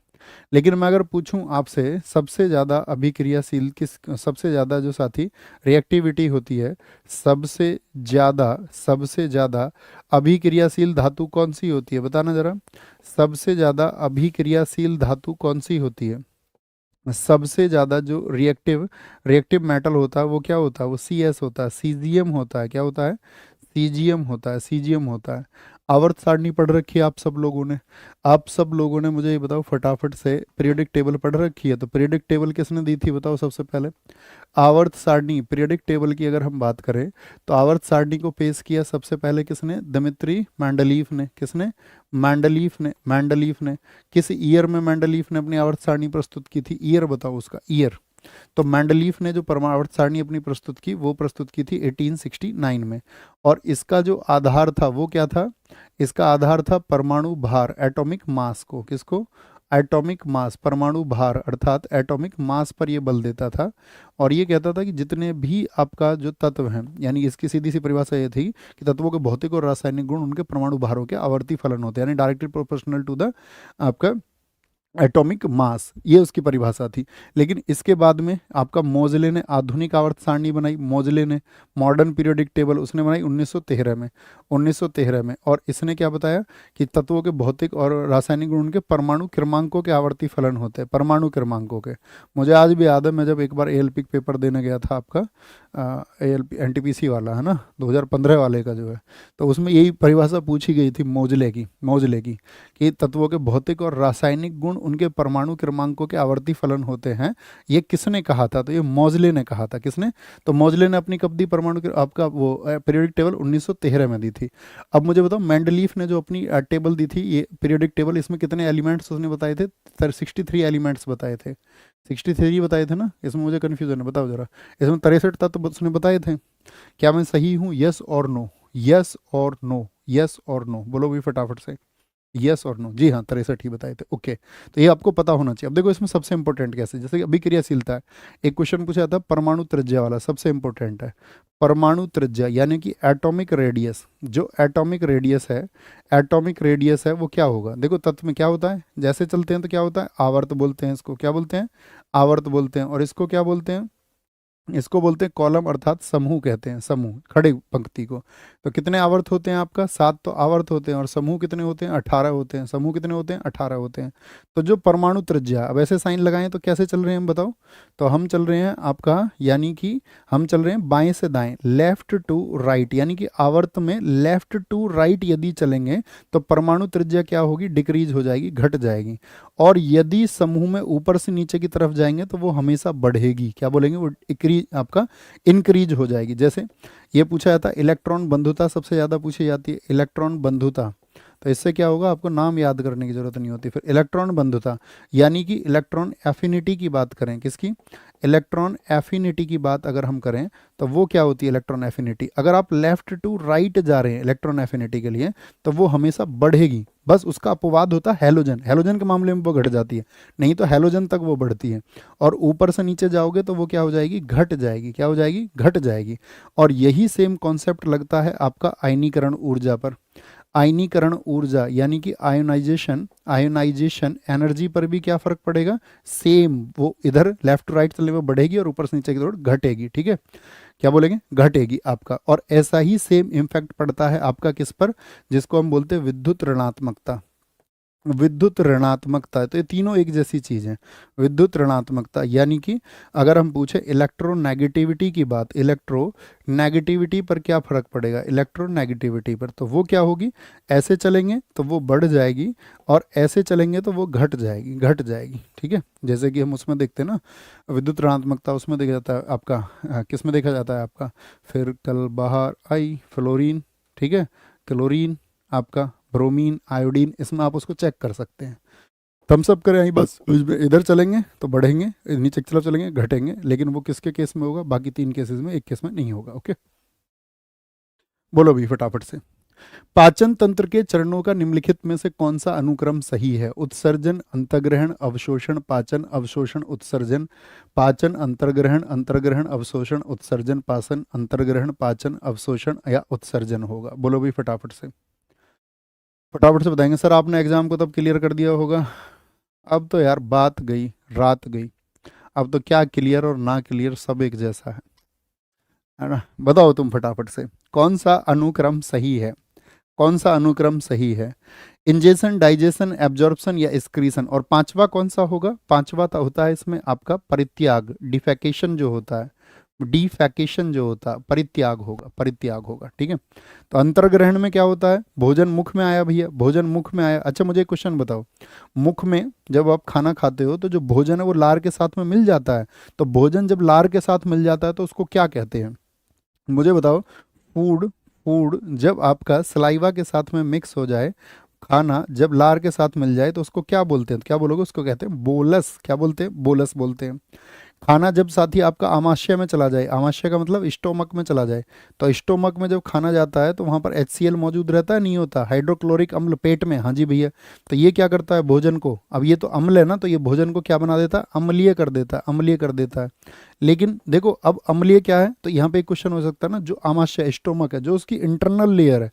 Speaker 1: लेकिन मैं अगर पूछूं आपसे, सबसे ज़्यादा अभिक्रियाशील किस, सबसे ज़्यादा जो साथी रिएक्टिविटी होती है, सबसे ज़्यादा अभिक्रियाशील धातु कौन सी होती है, बताना ज़रा, सबसे ज़्यादा अभिक्रियाशील धातु कौन सी होती है, सबसे ज़्यादा जो रिएक्टिव रिएक्टिव मेटल होता है वो क्या होता है, वो Cs होता है, सीजियम होता है, क्या होता है, सीजियम होता है, सीजियम होता है। आवर्त सारणी पढ़ रखी है आप सब लोगों ने, आप सब लोगों ने मुझे ये बताओ फटाफट से, पीरियोडिक टेबल पढ़ रखी है, तो पीरियोडिक टेबल किसने दी थी बताओ सबसे पहले, आवर्त सारणी, पीरियोडिक टेबल की अगर हम बात करें तो आवर्त सारणी को पेश किया सबसे पहले किसने, दमित्री मेंडलीफ ने, किसने, मेंडलीफ ने किस ईयर में मेंडलीफ ने अपनी आवर्त सारणी प्रस्तुत की थी, ईयर बताओ उसका, ईयर। तो मेंडलीफ ने जो परमाणु सारणी अपनी प्रस्तुत की वो प्रस्तुत की थी 1869 में, और इसका जो आधार था वो क्या था, इसका आधार था परमाणु भार, एटॉमिक मास को, किसको, एटॉमिक मास, परमाणु भार अर्थात एटॉमिक मास पर ये बल देता था। और ये कहता था कि जितने भी आपका जो तत्व हैं, यानी इसकी सीधी सी परिभाषा ये थी कि तत्वों के भौतिक और रासायनिक गुण उनके परमाणु भारों के आवर्ती फलन होते हैं, यानी डायरेक्टली प्रोपोर्शनल टू द आपका एटॉमिक मास, ये उसकी परिभाषा थी। लेकिन इसके बाद में आपका मोजले ने आधुनिक आवर्त सारणी बनाई, मोजले ने मॉडर्न पीरियोडिक टेबल उसने बनाई 1913 में, 1913 में। और इसने क्या बताया कि तत्वों के भौतिक और रासायनिक गुण के परमाणु क्रमांकों के आवर्ती फलन होते हैं, परमाणु क्रमांकों के। मुझे आज भी याद है, मैं जब एक बार एएलपी पेपर देने गया था आपका, एएलपी एनटीपीसी वाला है ना, 2015 वाले का जो है, तो उसमें यही परिभाषा पूछी गई थी मोजले की, मोजले की, कि तत्वों के भौतिक और रासायनिक गुण उनके परमाणु क्रमांकों के आवर्ती फलन होते हैं। ये किसने कहा था? तो ये मोजले ने कहा था। किसने? तो मोजले ने अपनी कब दी परमाणु आपका वो पीरियोडिक टेबल 1913 में दी थी। अब मुझे बताओ मेंडलीफ ने जो अपनी टेबल दी थी, ये पीरियोडिक टेबल, इसमें कितने एलिमेंट्स उसने बताए थे? 63 एलिमेंट्स बताए थे, 63 बताए थे ना, इसमें मुझे कन्फ्यूजन है, बताओ जरा। इसमें 63 तत्व उसने बताए थे। क्या मैं सही हूँ? यस और नो, यस और नो, यस और नो, बोलो भी फटाफट से, यस और नो। जी हाँ, 63 ही बताए थे। ओके, तो ये आपको पता होना चाहिए। अब देखो इसमें सबसे इंपॉर्टेंट कैसे, जैसे कि अभी क्रियाशीलता है, एक क्वेश्चन पूछा था परमाणु त्रिज्या वाला, सबसे इंपॉर्टेंट है परमाणु त्रिज्या, यानी कि एटॉमिक रेडियस। जो एटॉमिक रेडियस है, एटॉमिक रेडियस है वो क्या होगा? देखो तत्व में क्या होता है, जैसे चलते हैं तो क्या होता है? आवर्त बोलते हैं इसको, क्या बोलते हैं? आवर्त बोलते हैं। और इसको क्या बोलते हैं? इसको बोलते हैं कॉलम, अर्थात समूह कहते हैं, समूह, खड़े पंक्ति को। तो कितने आवर्त होते हैं आपका? 7 तो आवर्त होते हैं। और समूह कितने होते हैं? 18 होते हैं। समूह कितने होते हैं? 18 होते हैं। तो जो परमाणु त्रिज्या, अब ऐसे साइन लगाएं तो कैसे चल रहे हैं हम बताओ? तो हम चल रहे हैं आपका, यानी कि हम चल रहे हैं बाएं से दाएं, लेफ्ट टू राइट, यानी कि आवर्त में लेफ्ट टू राइट यदि चलेंगे तो परमाणु त्रिज्या क्या होगी? डिक्रीज हो जाएगी, घट जाएगी। और यदि समूह में ऊपर से नीचे की तरफ जाएंगे तो वो हमेशा बढ़ेगी, क्या बोलेंगे? वो आपका इंक्रीज हो जाएगी। जैसे ये पूछा जाता है इलेक्ट्रॉन बंधुता, सबसे ज़्यादा पूछी जाती है इलेक्ट्रॉन बंधुता। तो इससे क्या होगा? आपको नाम याद करने की जरूरत नहीं होती। फिर इलेक्ट्रॉन बंधुता, यानी कि इलेक्ट्रॉन एफिनिटी की बात करें, किसकी? इलेक्ट्रॉन एफिनिटी की बात अगर हम करें तो वो क्या होती है? Electron affinity. अगर आप लेफ्ट टू राइट जा रहे हैं इलेक्ट्रॉन एफिनिटी के लिए तो वो हमेशा बढ़ेगी, बस उसका अपवाद होता है हैलोजन, हैलोजन के मामले में वो घट जाती है, नहीं तो हैलोजन तक वो बढ़ती है। और ऊपर से नीचे जाओगे तो वो क्या हो जाएगी? घट जाएगी। क्या हो जाएगी? घट जाएगी। और यही सेम कॉन्सेप्ट लगता है आपका आयनीकरण ऊर्जा पर। आयनीकरण ऊर्जा यानी कि आयोनाइजेशन, आयोनाइजेशन एनर्जी पर भी क्या फर्क पड़ेगा? सेम, वो इधर लेफ्ट टू राइट चलने में बढ़ेगी और ऊपर से नीचे की तरफ घटेगी। ठीक है, क्या बोलेंगे? घटेगी आपका। और ऐसा ही सेम इम्पैक्ट पड़ता है आपका किस पर? जिसको हम बोलते हैं विद्युत ऋणात्मकता, विद्युत ऋणात्मकता। तो ये तीनों एक जैसी चीज है, विद्युत ऋणात्मकता। यानी कि अगर हम पूछे इलेक्ट्रोनेगेटिविटी की बात, इलेक्ट्रोनेगेटिविटी पर क्या फर्क पड़ेगा? इलेक्ट्रोनेगेटिविटी पर तो वो क्या होगी? ऐसे चलेंगे तो वो बढ़ जाएगी और ऐसे चलेंगे तो वो घट जाएगी, घट जाएगी। ठीक है, जैसे कि हम उसमें देखते हैं ना, विद्युत ऋणात्मकता उसमें देखा जाता है आपका, किस में देखा जाता है आपका? फिर कल बाहर आई फ्लोरीन, ठीक है, क्लोरीन, आपका ब्रोमीन, आयोडीन, इसमें आप उसको चेक कर सकते हैं। थम्सअप करें यहीं बस, इधर चलेंगे तो बढ़ेंगे, नीचे की तरफ चलेंगे घटेंगे, लेकिन वो किसके केस में होगा? बाकी 3 केसेस में, एक केस में नहीं होगा। ओके, बोलो भी फटाफट से। पाचन तंत्र के चरणों का निम्नलिखित में से कौन सा अनुक्रम सही है? उत्सर्जन, अंतर्ग्रहण, अवशोषण, पाचन, अवशोषण, उत्सर्जन, पाचन, अंतर्ग्रहण, अंतर्ग्रहण, अवशोषण, उत्सर्जन, पाचन, अंतर्ग्रहण, पाचन, अवशोषण या उत्सर्जन होगा। बोलो भी फटाफट से, फटाफट से बताएंगे। सर आपने एग्जाम को तब क्लियर कर दिया होगा। अब तो यार बात गई, रात गई। अब तो क्या क्लियर और ना क्लियर सब एक जैसा है ना? बताओ तुम फटाफट से, कौन सा अनुक्रम सही है? कौन सा अनुक्रम सही है? इंजेशन, डाइजेशन, एब्जॉर्प्शन या एक्सक्रीशन? और पांचवा कौन सा होगा? पांचवा होता है इसमें आपका परित्याग, डिफेकेशन जो होता है, डिफेकेशन जो होता है, परित्याग होगा, परित्याग होगा। ठीक है, तो अंतर्ग्रहण में क्या होता है? भोजन मुख में आया भैया, भोजन मुख में आया। अच्छा मुझे एक क्वेश्चन बताओ, मुख में जब आप खाना खाते हो तो जो भोजन है वो लार के साथ में मिल जाता है, तो भोजन जब लार के साथ मिल जाता है तो उसको क्या कहते हैं? मुझे बताओ। फूड, फूड जब आपका सलाइवा के साथ में मिक्स हो जाए, खाना जब लार के साथ मिल जाए तो उसको क्या बोलते हैं? क्या बोलोगे? उसको कहते हैं बोलस। क्या बोलते हैं? बोलस बोलते हैं। खाना जब साथी आपका आमाशय में चला जाए, आमाशय का मतलब स्टोमक में चला जाए, तो स्टोमक में जब खाना जाता है तो वहाँ पर HCl मौजूद रहता है, नहीं होता? हाइड्रोक्लोरिक अम्ल पेट में, हाँ जी भैया। तो ये क्या करता है भोजन को? अब ये तो अम्ल है ना, तो ये भोजन को क्या बना देता है? अम्लीय कर देता है, अम्लीय कर देता है। लेकिन देखो अब अम्लीय क्या है, तो यहाँ पे एक क्वेश्चन हो सकता है ना, जो आमाशय स्टोमक है, जो उसकी इंटरनल लेयर है,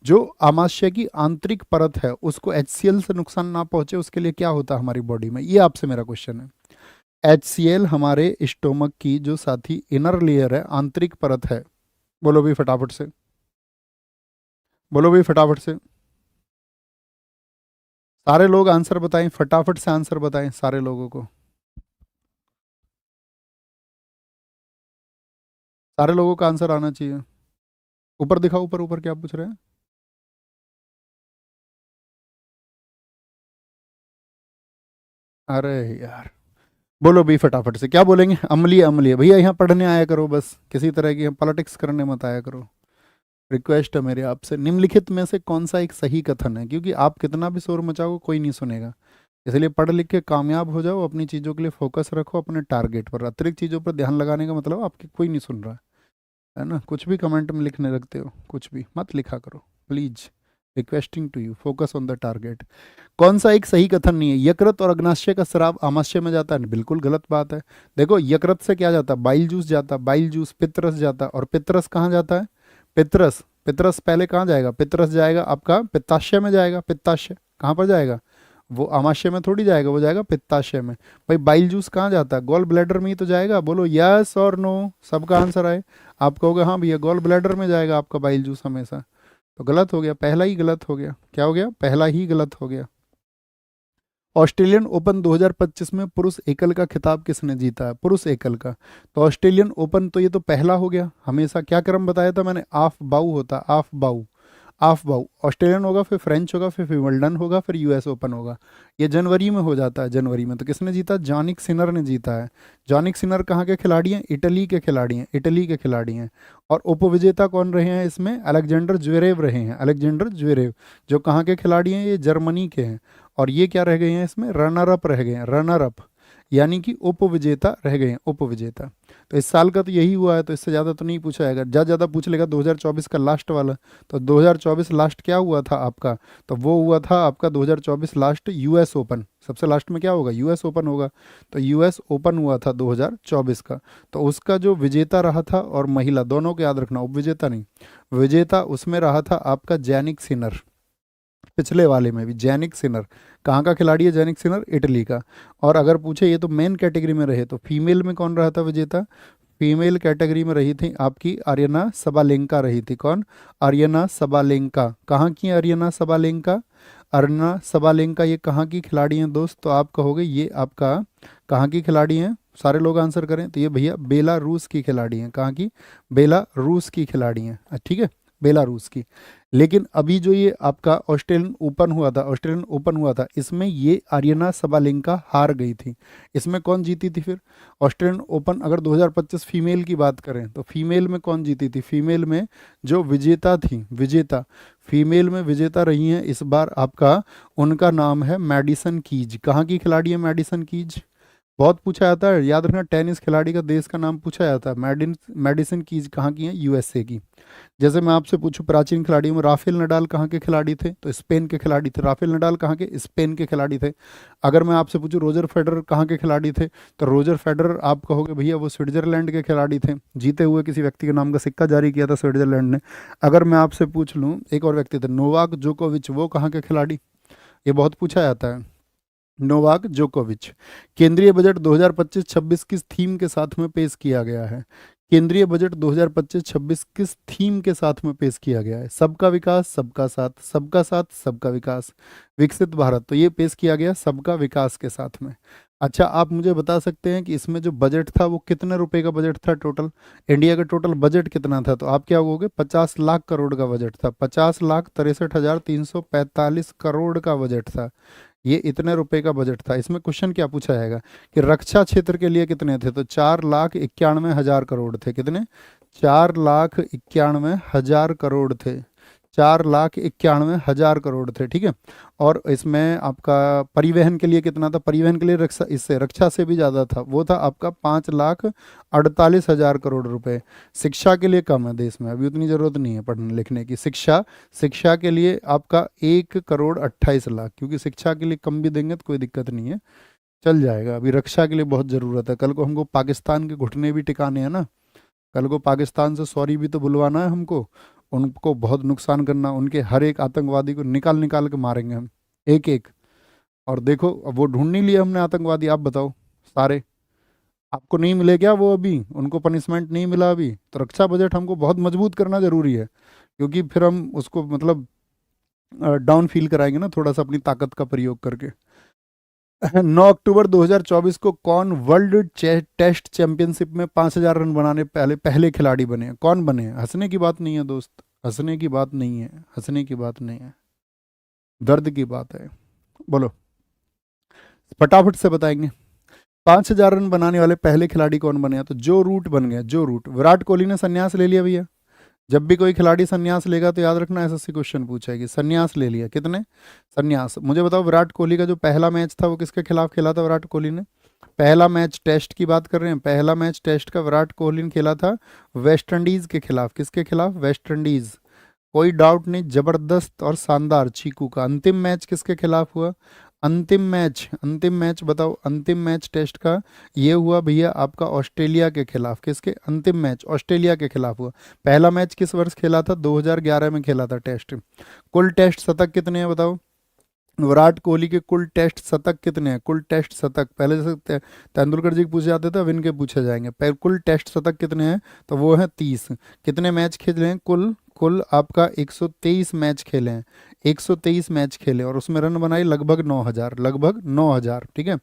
Speaker 1: जो आमाशय की आंतरिक परत है उसको HCl से नुकसान ना पहुंचे उसके लिए क्या होता है हमारी बॉडी में, ये आपसे मेरा क्वेश्चन है। HCl हमारे स्टोमक की जो साथी इनर लेयर है, आंतरिक परत है। बोलो भी फटाफट से, बोलो भी फटाफट से, सारे लोग आंसर बताएं, फटाफट से आंसर बताएं सारे लोगों को, सारे लोगों का आंसर आना चाहिए। ऊपर दिखाओ, ऊपर ऊपर क्या पूछ रहे हैं। अरे यार, बोलो भी फटाफट से, क्या बोलेंगे। अम्लीय, अम्लीय भैया यहाँ पढ़ने आया करो, बस किसी तरह की पॉलिटिक्स करने मत आया करो। रिक्वेस्ट है मेरी आपसे, निम्नलिखित में से कौन सा एक सही कथन है, क्योंकि आप कितना भी शोर मचाओ कोई नहीं सुनेगा, इसलिए पढ़ लिख के कामयाब हो जाओ, अपनी चीज़ों के लिए फोकस रखो, अपने टारगेट पर। अतिरिक्त चीज़ों पर ध्यान लगाने का मतलब आपकी कोई नहीं सुन रहा है ना। कुछ भी कमेंट में लिखने लगते हो, कुछ भी मत लिखा करो please, requesting to you, focus on the target. कौन सा एक सही कथन नहीं है। यकृत और अग्नाशय का स्राव आमाशय में जाता है, बिल्कुल गलत बात है। देखो यकृत से क्या जाता है, बाइल जूस जाता है, बाइल जूस पित्तरस जाता है, और पित्तरस कहाँ जाता है, पित्तरस, पित्तरस पहले कहाँ जाएगा, पित्तरस जाएगा आपका पित्ताशय में जाएगा। पित्ताशय कहाँ पर जाएगा, वो आमाशय में थोड़ी जाएगा, वो जाएगा पित्ताशय में। भाई बाइल जूस कहाँ जाता है, गॉल ब्लैडर में ही तो जाएगा। बोलो यस और नो, सबका आंसर आए। आप कहोगे हाँ भैया गॉल ब्लैडर में जाएगा आपका बाइल जूस हमेशा, तो गलत हो गया, पहला ही गलत हो गया। क्या हो गया, पहला ही गलत हो गया। ऑस्ट्रेलियन ओपन 2025 में पुरुष एकल का खिताब किसने जीता है, पुरुष एकल का। तो ऑस्ट्रेलियन ओपन तो ये तो पहला हो गया, हमेशा क्या क्रम बताया था मैंने, आफ बाउ होता, आफ बाउ, आफ बाउ। ऑस्ट्रेलियन होगा, फिर फ्रेंच होगा, फिर विंबलडन होगा, फिर US ओपन होगा। ये जनवरी में हो जाता है, जनवरी में। तो किसने जीता, जॉनिक सिनर ने जीता है। जॉनिक सिनर कहाँ के खिलाड़ी हैं, इटली के खिलाड़ी हैं, इटली के खिलाड़ी हैं। और उपविजेता कौन रहे हैं इसमें, अलेक्जेंडर ज्वेरेव रहे हैं, अलेक्जेंडर ज्वेरेव, जो कहाँ के खिलाड़ी हैं, ये जर्मनी के हैं। और ये क्या रह गए हैं इसमें, रनर अप रह गए हैं, रनर अप, यानी कि उपविजेता रह गए हैं, उपविजेता। तो इस साल का तो यही हुआ है, तो इससे ज़्यादा तो नहीं पूछा जाएगा। ज़्यादा ज़्यादा पूछ लेगा 2024 का लास्ट वाला। तो 2024 लास्ट क्या हुआ था आपका, तो वो हुआ था आपका 2024 लास्ट US ओपन। सबसे लास्ट में क्या होगा, US ओपन होगा। तो US ओपन हुआ था 2024 का, तो उसका जो विजेता रहा था, और महिला दोनों को याद रखना, उपविजेता नहीं, विजेता उसमें रहा था आपका जैनिक सिनर। पिछले वाले में भी जैनिक सिनर, कहाँ का खिलाड़ी है जैनिक सिनर, इटली का। और अगर पूछे ये तो मेन कैटेगरी में रहे, तो फीमेल में कौन रहा था विजेता, फीमेल कैटेगरी में रही थी आपकी आर्यना सबालेंका रही थी। कौन, आर्यना सबालेंका। कहाँ की आर्यना सबालेंका, अरना सबालेंका, ये कहाँ की खिलाड़ी हैं दोस्त, तो आप कहोगे ये आपका कहाँ की खिलाड़ी हैं, सारे लोग आंसर करें। तो ये भैया बेलारूस की खिलाड़ी हैं, कहाँ की, बेलारूस की खिलाड़ी हैं, ठीक है, बेलारूस की। लेकिन अभी जो ये आपका ऑस्ट्रेलियन ओपन हुआ था, ऑस्ट्रेलियन ओपन हुआ था, इसमें ये आर्यना सबालेंका हार गई थी। इसमें कौन जीती थी फिर, ऑस्ट्रेलियन ओपन अगर 2025 फीमेल की बात करें, तो फीमेल में कौन जीती थी, फीमेल में जो विजेता थी, विजेता फीमेल में विजेता रही हैं इस बार आपका, उनका नाम है मैडिसन कीज। कहाँ की खिलाड़ी है मैडिसन कीज, बहुत पूछा जाता है, याद रखना, टेनिस खिलाड़ी का देश का नाम पूछा जाता है। मेडिसन कीज कहाँ की है, USA की। जैसे मैं आपसे पूछूं प्राचीन खिलाड़ियों में, राफेल नडाल कहाँ के खिलाड़ी थे, तो स्पेन के खिलाड़ी थे। राफेल नडाल कहाँ के, स्पेन के खिलाड़ी थे। अगर मैं आपसे पूछूं रोजर फेडरर कहाँ के खिलाड़ी थे, तो रोजर फेडरर आप कहोगे भैया वो स्विट्जरलैंड के खिलाड़ी थे, जीते हुए किसी व्यक्ति के नाम का सिक्का जारी किया था स्विट्जरलैंड ने। अगर मैं आपसे पूछ लूँ एक और व्यक्ति थे, नोवाक जोकोविच, वो कहाँ के खिलाड़ी, ये बहुत पूछा जाता है, नोवाक जोकोविच। केंद्रीय बजट 2025-26 किस थीम के साथ में पेश किया गया है, केंद्रीय बजट 2025-26 किस थीम के साथ में पेश किया गया है, सबका विकास सबका साथ, सबका साथ सबका विकास, विकसित भारत। तो ये पेश किया गया सबका विकास के साथ में। अच्छा आप मुझे बता सकते हैं कि इसमें जो बजट था वो कितने रुपए का बजट था टोटल, इंडिया का टोटल बजट कितना था, तो आप क्या होगे, 50 लाख करोड़ का बजट था, 50,63,345 करोड़ का बजट था। ये इतने रुपए का बजट था। इसमें क्वेश्चन क्या पूछा जाएगा कि रक्षा क्षेत्र के लिए कितने थे, तो 4,91,000 करोड़ थे। कितने, 4,91,000 करोड़ थे, 4,91,000 करोड़ थे, ठीक है। और इसमें आपका परिवहन के लिए कितना था, परिवहन के लिए रक्षा, इससे रक्षा से भी ज़्यादा था, वो था आपका 5,48,000 करोड़ रुपए। शिक्षा के लिए कम है देश में, अभी उतनी ज़रूरत नहीं है पढ़ने लिखने की। शिक्षा, शिक्षा के लिए आपका 1,28,00,000, क्योंकि शिक्षा के लिए कम भी देंगे तो कोई दिक्कत नहीं है, चल जाएगा। अभी रक्षा के लिए बहुत ज़रूरत है, कल को हमको पाकिस्तान के घुटने भी टिकाने हैं ना, कल को पाकिस्तान से सॉरी भी तो बुलवाना है हमको, उनको बहुत नुकसान करना, उनके हर एक आतंकवादी को निकाल निकाल के मारेंगे हम, एक एक। और देखो अब वो ढूंढ नहीं लिए हमने आतंकवादी, आप बताओ सारे, आपको नहीं मिले क्या वो? अभी उनको पनिशमेंट नहीं मिला अभी, तो रक्षा बजट हमको बहुत मजबूत करना जरूरी है, क्योंकि फिर हम उसको मतलब डाउन फील कराएंगे ना थोड़ा सा अपनी ताकत का प्रयोग करके। 9 अक्टूबर 2024 को कौन वर्ल्ड टेस्ट चैंपियनशिप में 5,000 रन बनाने पहले पहले खिलाड़ी बने? कौन बने? हंसने की बात नहीं है दोस्त, हंसने की बात नहीं है, हंसने की बात नहीं है, दर्द की बात है। बोलो, फटाफट से बताएंगे। 5,000 रन बनाने वाले पहले खिलाड़ी कौन बने? तो जो रूट बन गए, जो रूट। विराट कोहली ने संन्यास ले लिया भैया। जब भी कोई खिलाड़ी संन्यास लेगा तो याद रखना एसएससी क्वेश्चन पूछेगी, संन्यास ले लिया, कितने संन्यास? मुझे बताओ, विराट कोहली का जो पहला मैच था वो किसके खिलाफ खेला था विराट कोहली ने? पहला मैच टेस्ट की बात कर रहे हैं, पहला मैच टेस्ट का विराट कोहली ने खेला था वेस्ट इंडीज के खिलाफ। किसके खिलाफ? West Indies. कोई डाउट नहीं, जबरदस्त और शानदार चीकू का। अंतिम मैच किसके खिलाफ हुआ? अंतिम मैच, अंतिम मैच बताओ, अंतिम मैच टेस्ट का ये हुआ भैया आपका ऑस्ट्रेलिया के खिलाफ। किसके? अंतिम मैच ऑस्ट्रेलिया के खिलाफ हुआ। पहला मैच किस वर्ष खेला था? 2011 में खेला था टेस्ट। कुल टेस्ट शतक कितने हैं बताओ? विराट कोहली के कुल टेस्ट शतक कितने हैं? कुल टेस्ट शतक, पहले जैसे तेंदुलकर जी के पूछे जाते थे, अब इनके पूछे जाएंगे। कुल टेस्ट शतक कितने हैं? तो वो है 30। कितने मैच खेले हैं? कुल कुल आपका 123 मैच खेले हैं, 123 मैच खेले और उसमें रन बनाए लगभग 9,000, लगभग 9,000। ठीक है।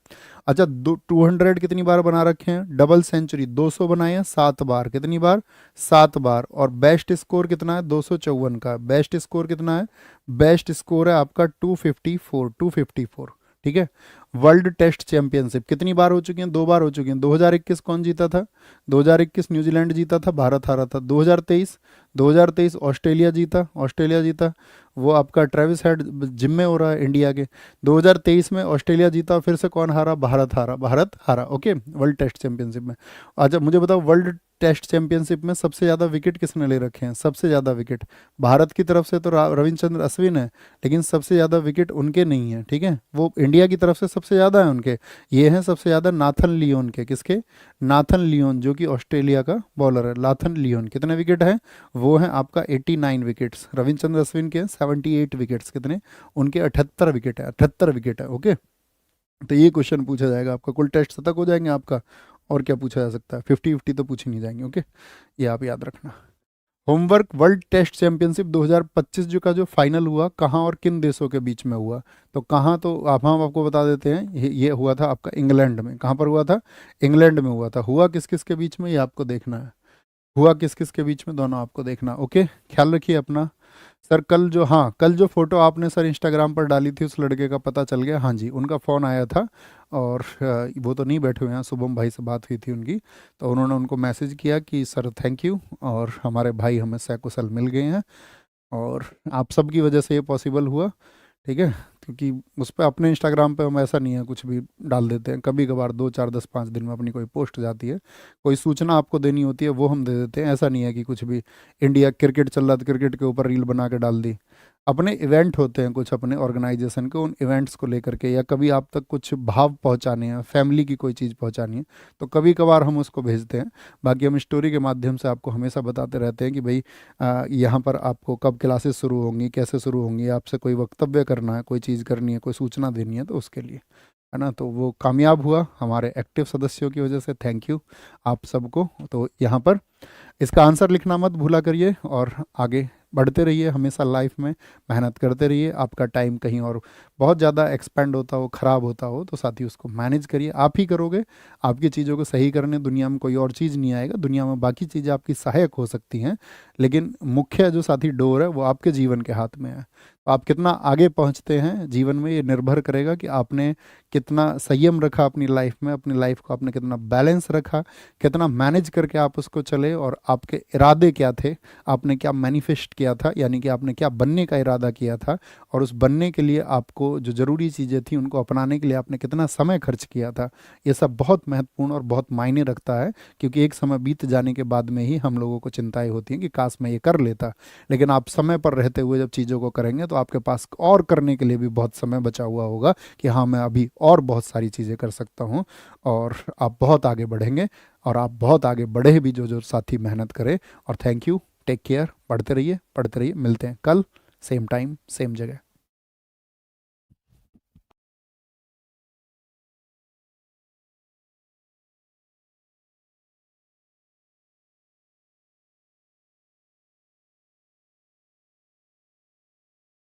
Speaker 1: अच्छा, 200 कितनी बार बना रखे हैं? डबल सेंचुरी 200 बनाए हैं 7 बार। कितनी बार? 7 बार। और बेस्ट स्कोर कितना है? 254 का। बेस्ट स्कोर कितना है? बेस्ट स्कोर है आपका 254, 254। ठीक है। वर्ल्ड टेस्ट चैंपियनशिप कितनी बार हो चुकी हैं? 2 बार हो चुकी हैं। 2021 कौन जीता था? 2021 न्यूजीलैंड जीता था, भारत हारा था। 2023 ऑस्ट्रेलिया जीता, ऑस्ट्रेलिया जीता, वो आपका ट्रेविस हेड जिम्मे हो रहा है इंडिया के। 2023 में ऑस्ट्रेलिया जीता, फिर से कौन हारा? भारत हारा, भारत हारा। ओके, वर्ल्ड टेस्ट चैंपियनशिप में। अच्छा मुझे बताओ, वर्ल्ड टेस्ट चैंपियनशिप में सबसे ज़्यादा विकेट किसने ले रखे हैं? सबसे ज़्यादा विकेट भारत की तरफ से तो रविचंद्र अश्विन है, लेकिन सबसे ज़्यादा विकेट उनके नहीं है। ठीक है, वो इंडिया की तरफ से सबसे ज़्यादा है उनके। ये हैं सबसे ज़्यादा नाथन लियोन के। किसके? नाथन लियोन, जो कि ऑस्ट्रेलिया का बॉलर है। नाथन लियोन कितने विकेट है? वो हैं आपका 89 विकेट्स। रविचंद्र अश्विन के 78 विकेट्स। कितने? उनके 78 विकेट है, 78 विकेट है। ओके, तो ये क्वेश्चन पूछा जाएगा आपका। कुल टेस्ट शतक हो जाएंगे आपका। और क्या पूछा जा सकता है? 50-50 तो पूछे नहीं जाएंगे। ओके, ये आप याद रखना। होमवर्क, वर्ल्ड टेस्ट चैंपियनशिप 2025 जो का जो फाइनल हुआ, कहाँ और किन देशों के बीच में हुआ? तो कहाँ, तो आप हम आपको बता देते हैं, ये हुआ था आपका इंग्लैंड में। कहाँ पर हुआ था? इंग्लैंड में हुआ था। हुआ किस किस के बीच में, ये आपको देखना है। हुआ किस किस के बीच में, दोनों आपको देखना। ओके, ख्याल रखिए अपना। सर कल जो, हाँ कल जो फोटो आपने सर इंस्टाग्राम पर डाली थी उस लड़के का पता चल गया। हाँ जी, उनका फ़ोन आया था और वो तो नहीं बैठे हुए हैं, शुभम भाई से बात हुई थी उनकी, तो उन्होंने उनको मैसेज किया कि सर थैंक यू, और हमारे भाई हमें सकुशल मिल गए हैं और आप सबकी वजह से ये पॉसिबल हुआ। ठीक है, क्योंकि उस पर अपने इंस्टाग्राम पे हम ऐसा नहीं है कुछ भी डाल देते हैं, कभी कभार 2 4 10 5 दिन में अपनी कोई पोस्ट जाती है, कोई सूचना आपको देनी होती है वो हम दे देते हैं। ऐसा नहीं है कि कुछ भी इंडिया क्रिकेट चल रहा था, क्रिकेट के ऊपर रील बना के डाल दी। अपने इवेंट होते हैं कुछ अपने ऑर्गेनाइजेशन के, उन इवेंट्स को लेकर के, या कभी आप तक कुछ भाव पहुंचाने हैं, फैमिली की कोई चीज़ पहुंचानी है, तो कभी कभार हम उसको भेजते हैं। बाकी हम स्टोरी के माध्यम से आपको हमेशा बताते रहते हैं कि भाई यहाँ पर आपको कब क्लासेस शुरू होंगी, कैसे शुरू होंगी, आपसे कोई वक्तव्य करना है, कोई चीज़ करनी है, कोई सूचना देनी है, तो उसके लिए, है ना। तो वो कामयाब हुआ हमारे एक्टिव सदस्यों की वजह से। थैंक यू आप सबको। तो यहाँ पर इसका आंसर लिखना मत भूला करिए और आगे बढ़ते रहिए, हमेशा लाइफ में मेहनत करते रहिए। आपका टाइम कहीं और बहुत ज़्यादा एक्सपेंड होता हो, ख़राब होता हो, तो साथ ही उसको मैनेज करिए। आप ही करोगे आपकी चीज़ों को सही करने, दुनिया में कोई और चीज़ नहीं आएगा। दुनिया में बाकी चीज़ें आपकी सहायक हो सकती हैं, लेकिन मुख्य जो साथी डोर है वो आपके जीवन के हाथ में है। तो आप कितना आगे पहुंचते हैं जीवन में, ये निर्भर करेगा कि आपने कितना संयम रखा अपनी लाइफ में, अपनी लाइफ को आपने कितना बैलेंस रखा, कितना मैनेज करके आप उसको चले, और आपके इरादे क्या थे, आपने क्या मैनिफेस्ट किया था, यानी कि आपने क्या बनने का इरादा किया था, और उस बनने के लिए आपको जो ज़रूरी चीज़ें थी उनको अपनाने के लिए आपने कितना समय खर्च किया था। ये सब बहुत महत्वपूर्ण और बहुत मायने रखता है, क्योंकि एक समय बीत जाने के बाद में ही हम लोगों को चिंताएं होती हैं कि काश मैं ये कर लेता। लेकिन आप समय पर रहते हुए जब चीज़ों को करेंगे तो आपके पास और करने के लिए भी बहुत समय बचा हुआ होगा कि हाँ मैं अभी और बहुत सारी चीज़ें कर सकता हूँ, और आप बहुत आगे बढ़ेंगे, और आप बहुत आगे बढ़े भी जो जो साथी मेहनत करे। और थैंक यू टेक केयर, पढ़ते रहिए, मिलते हैं कल सेम टाइम सेम जगह।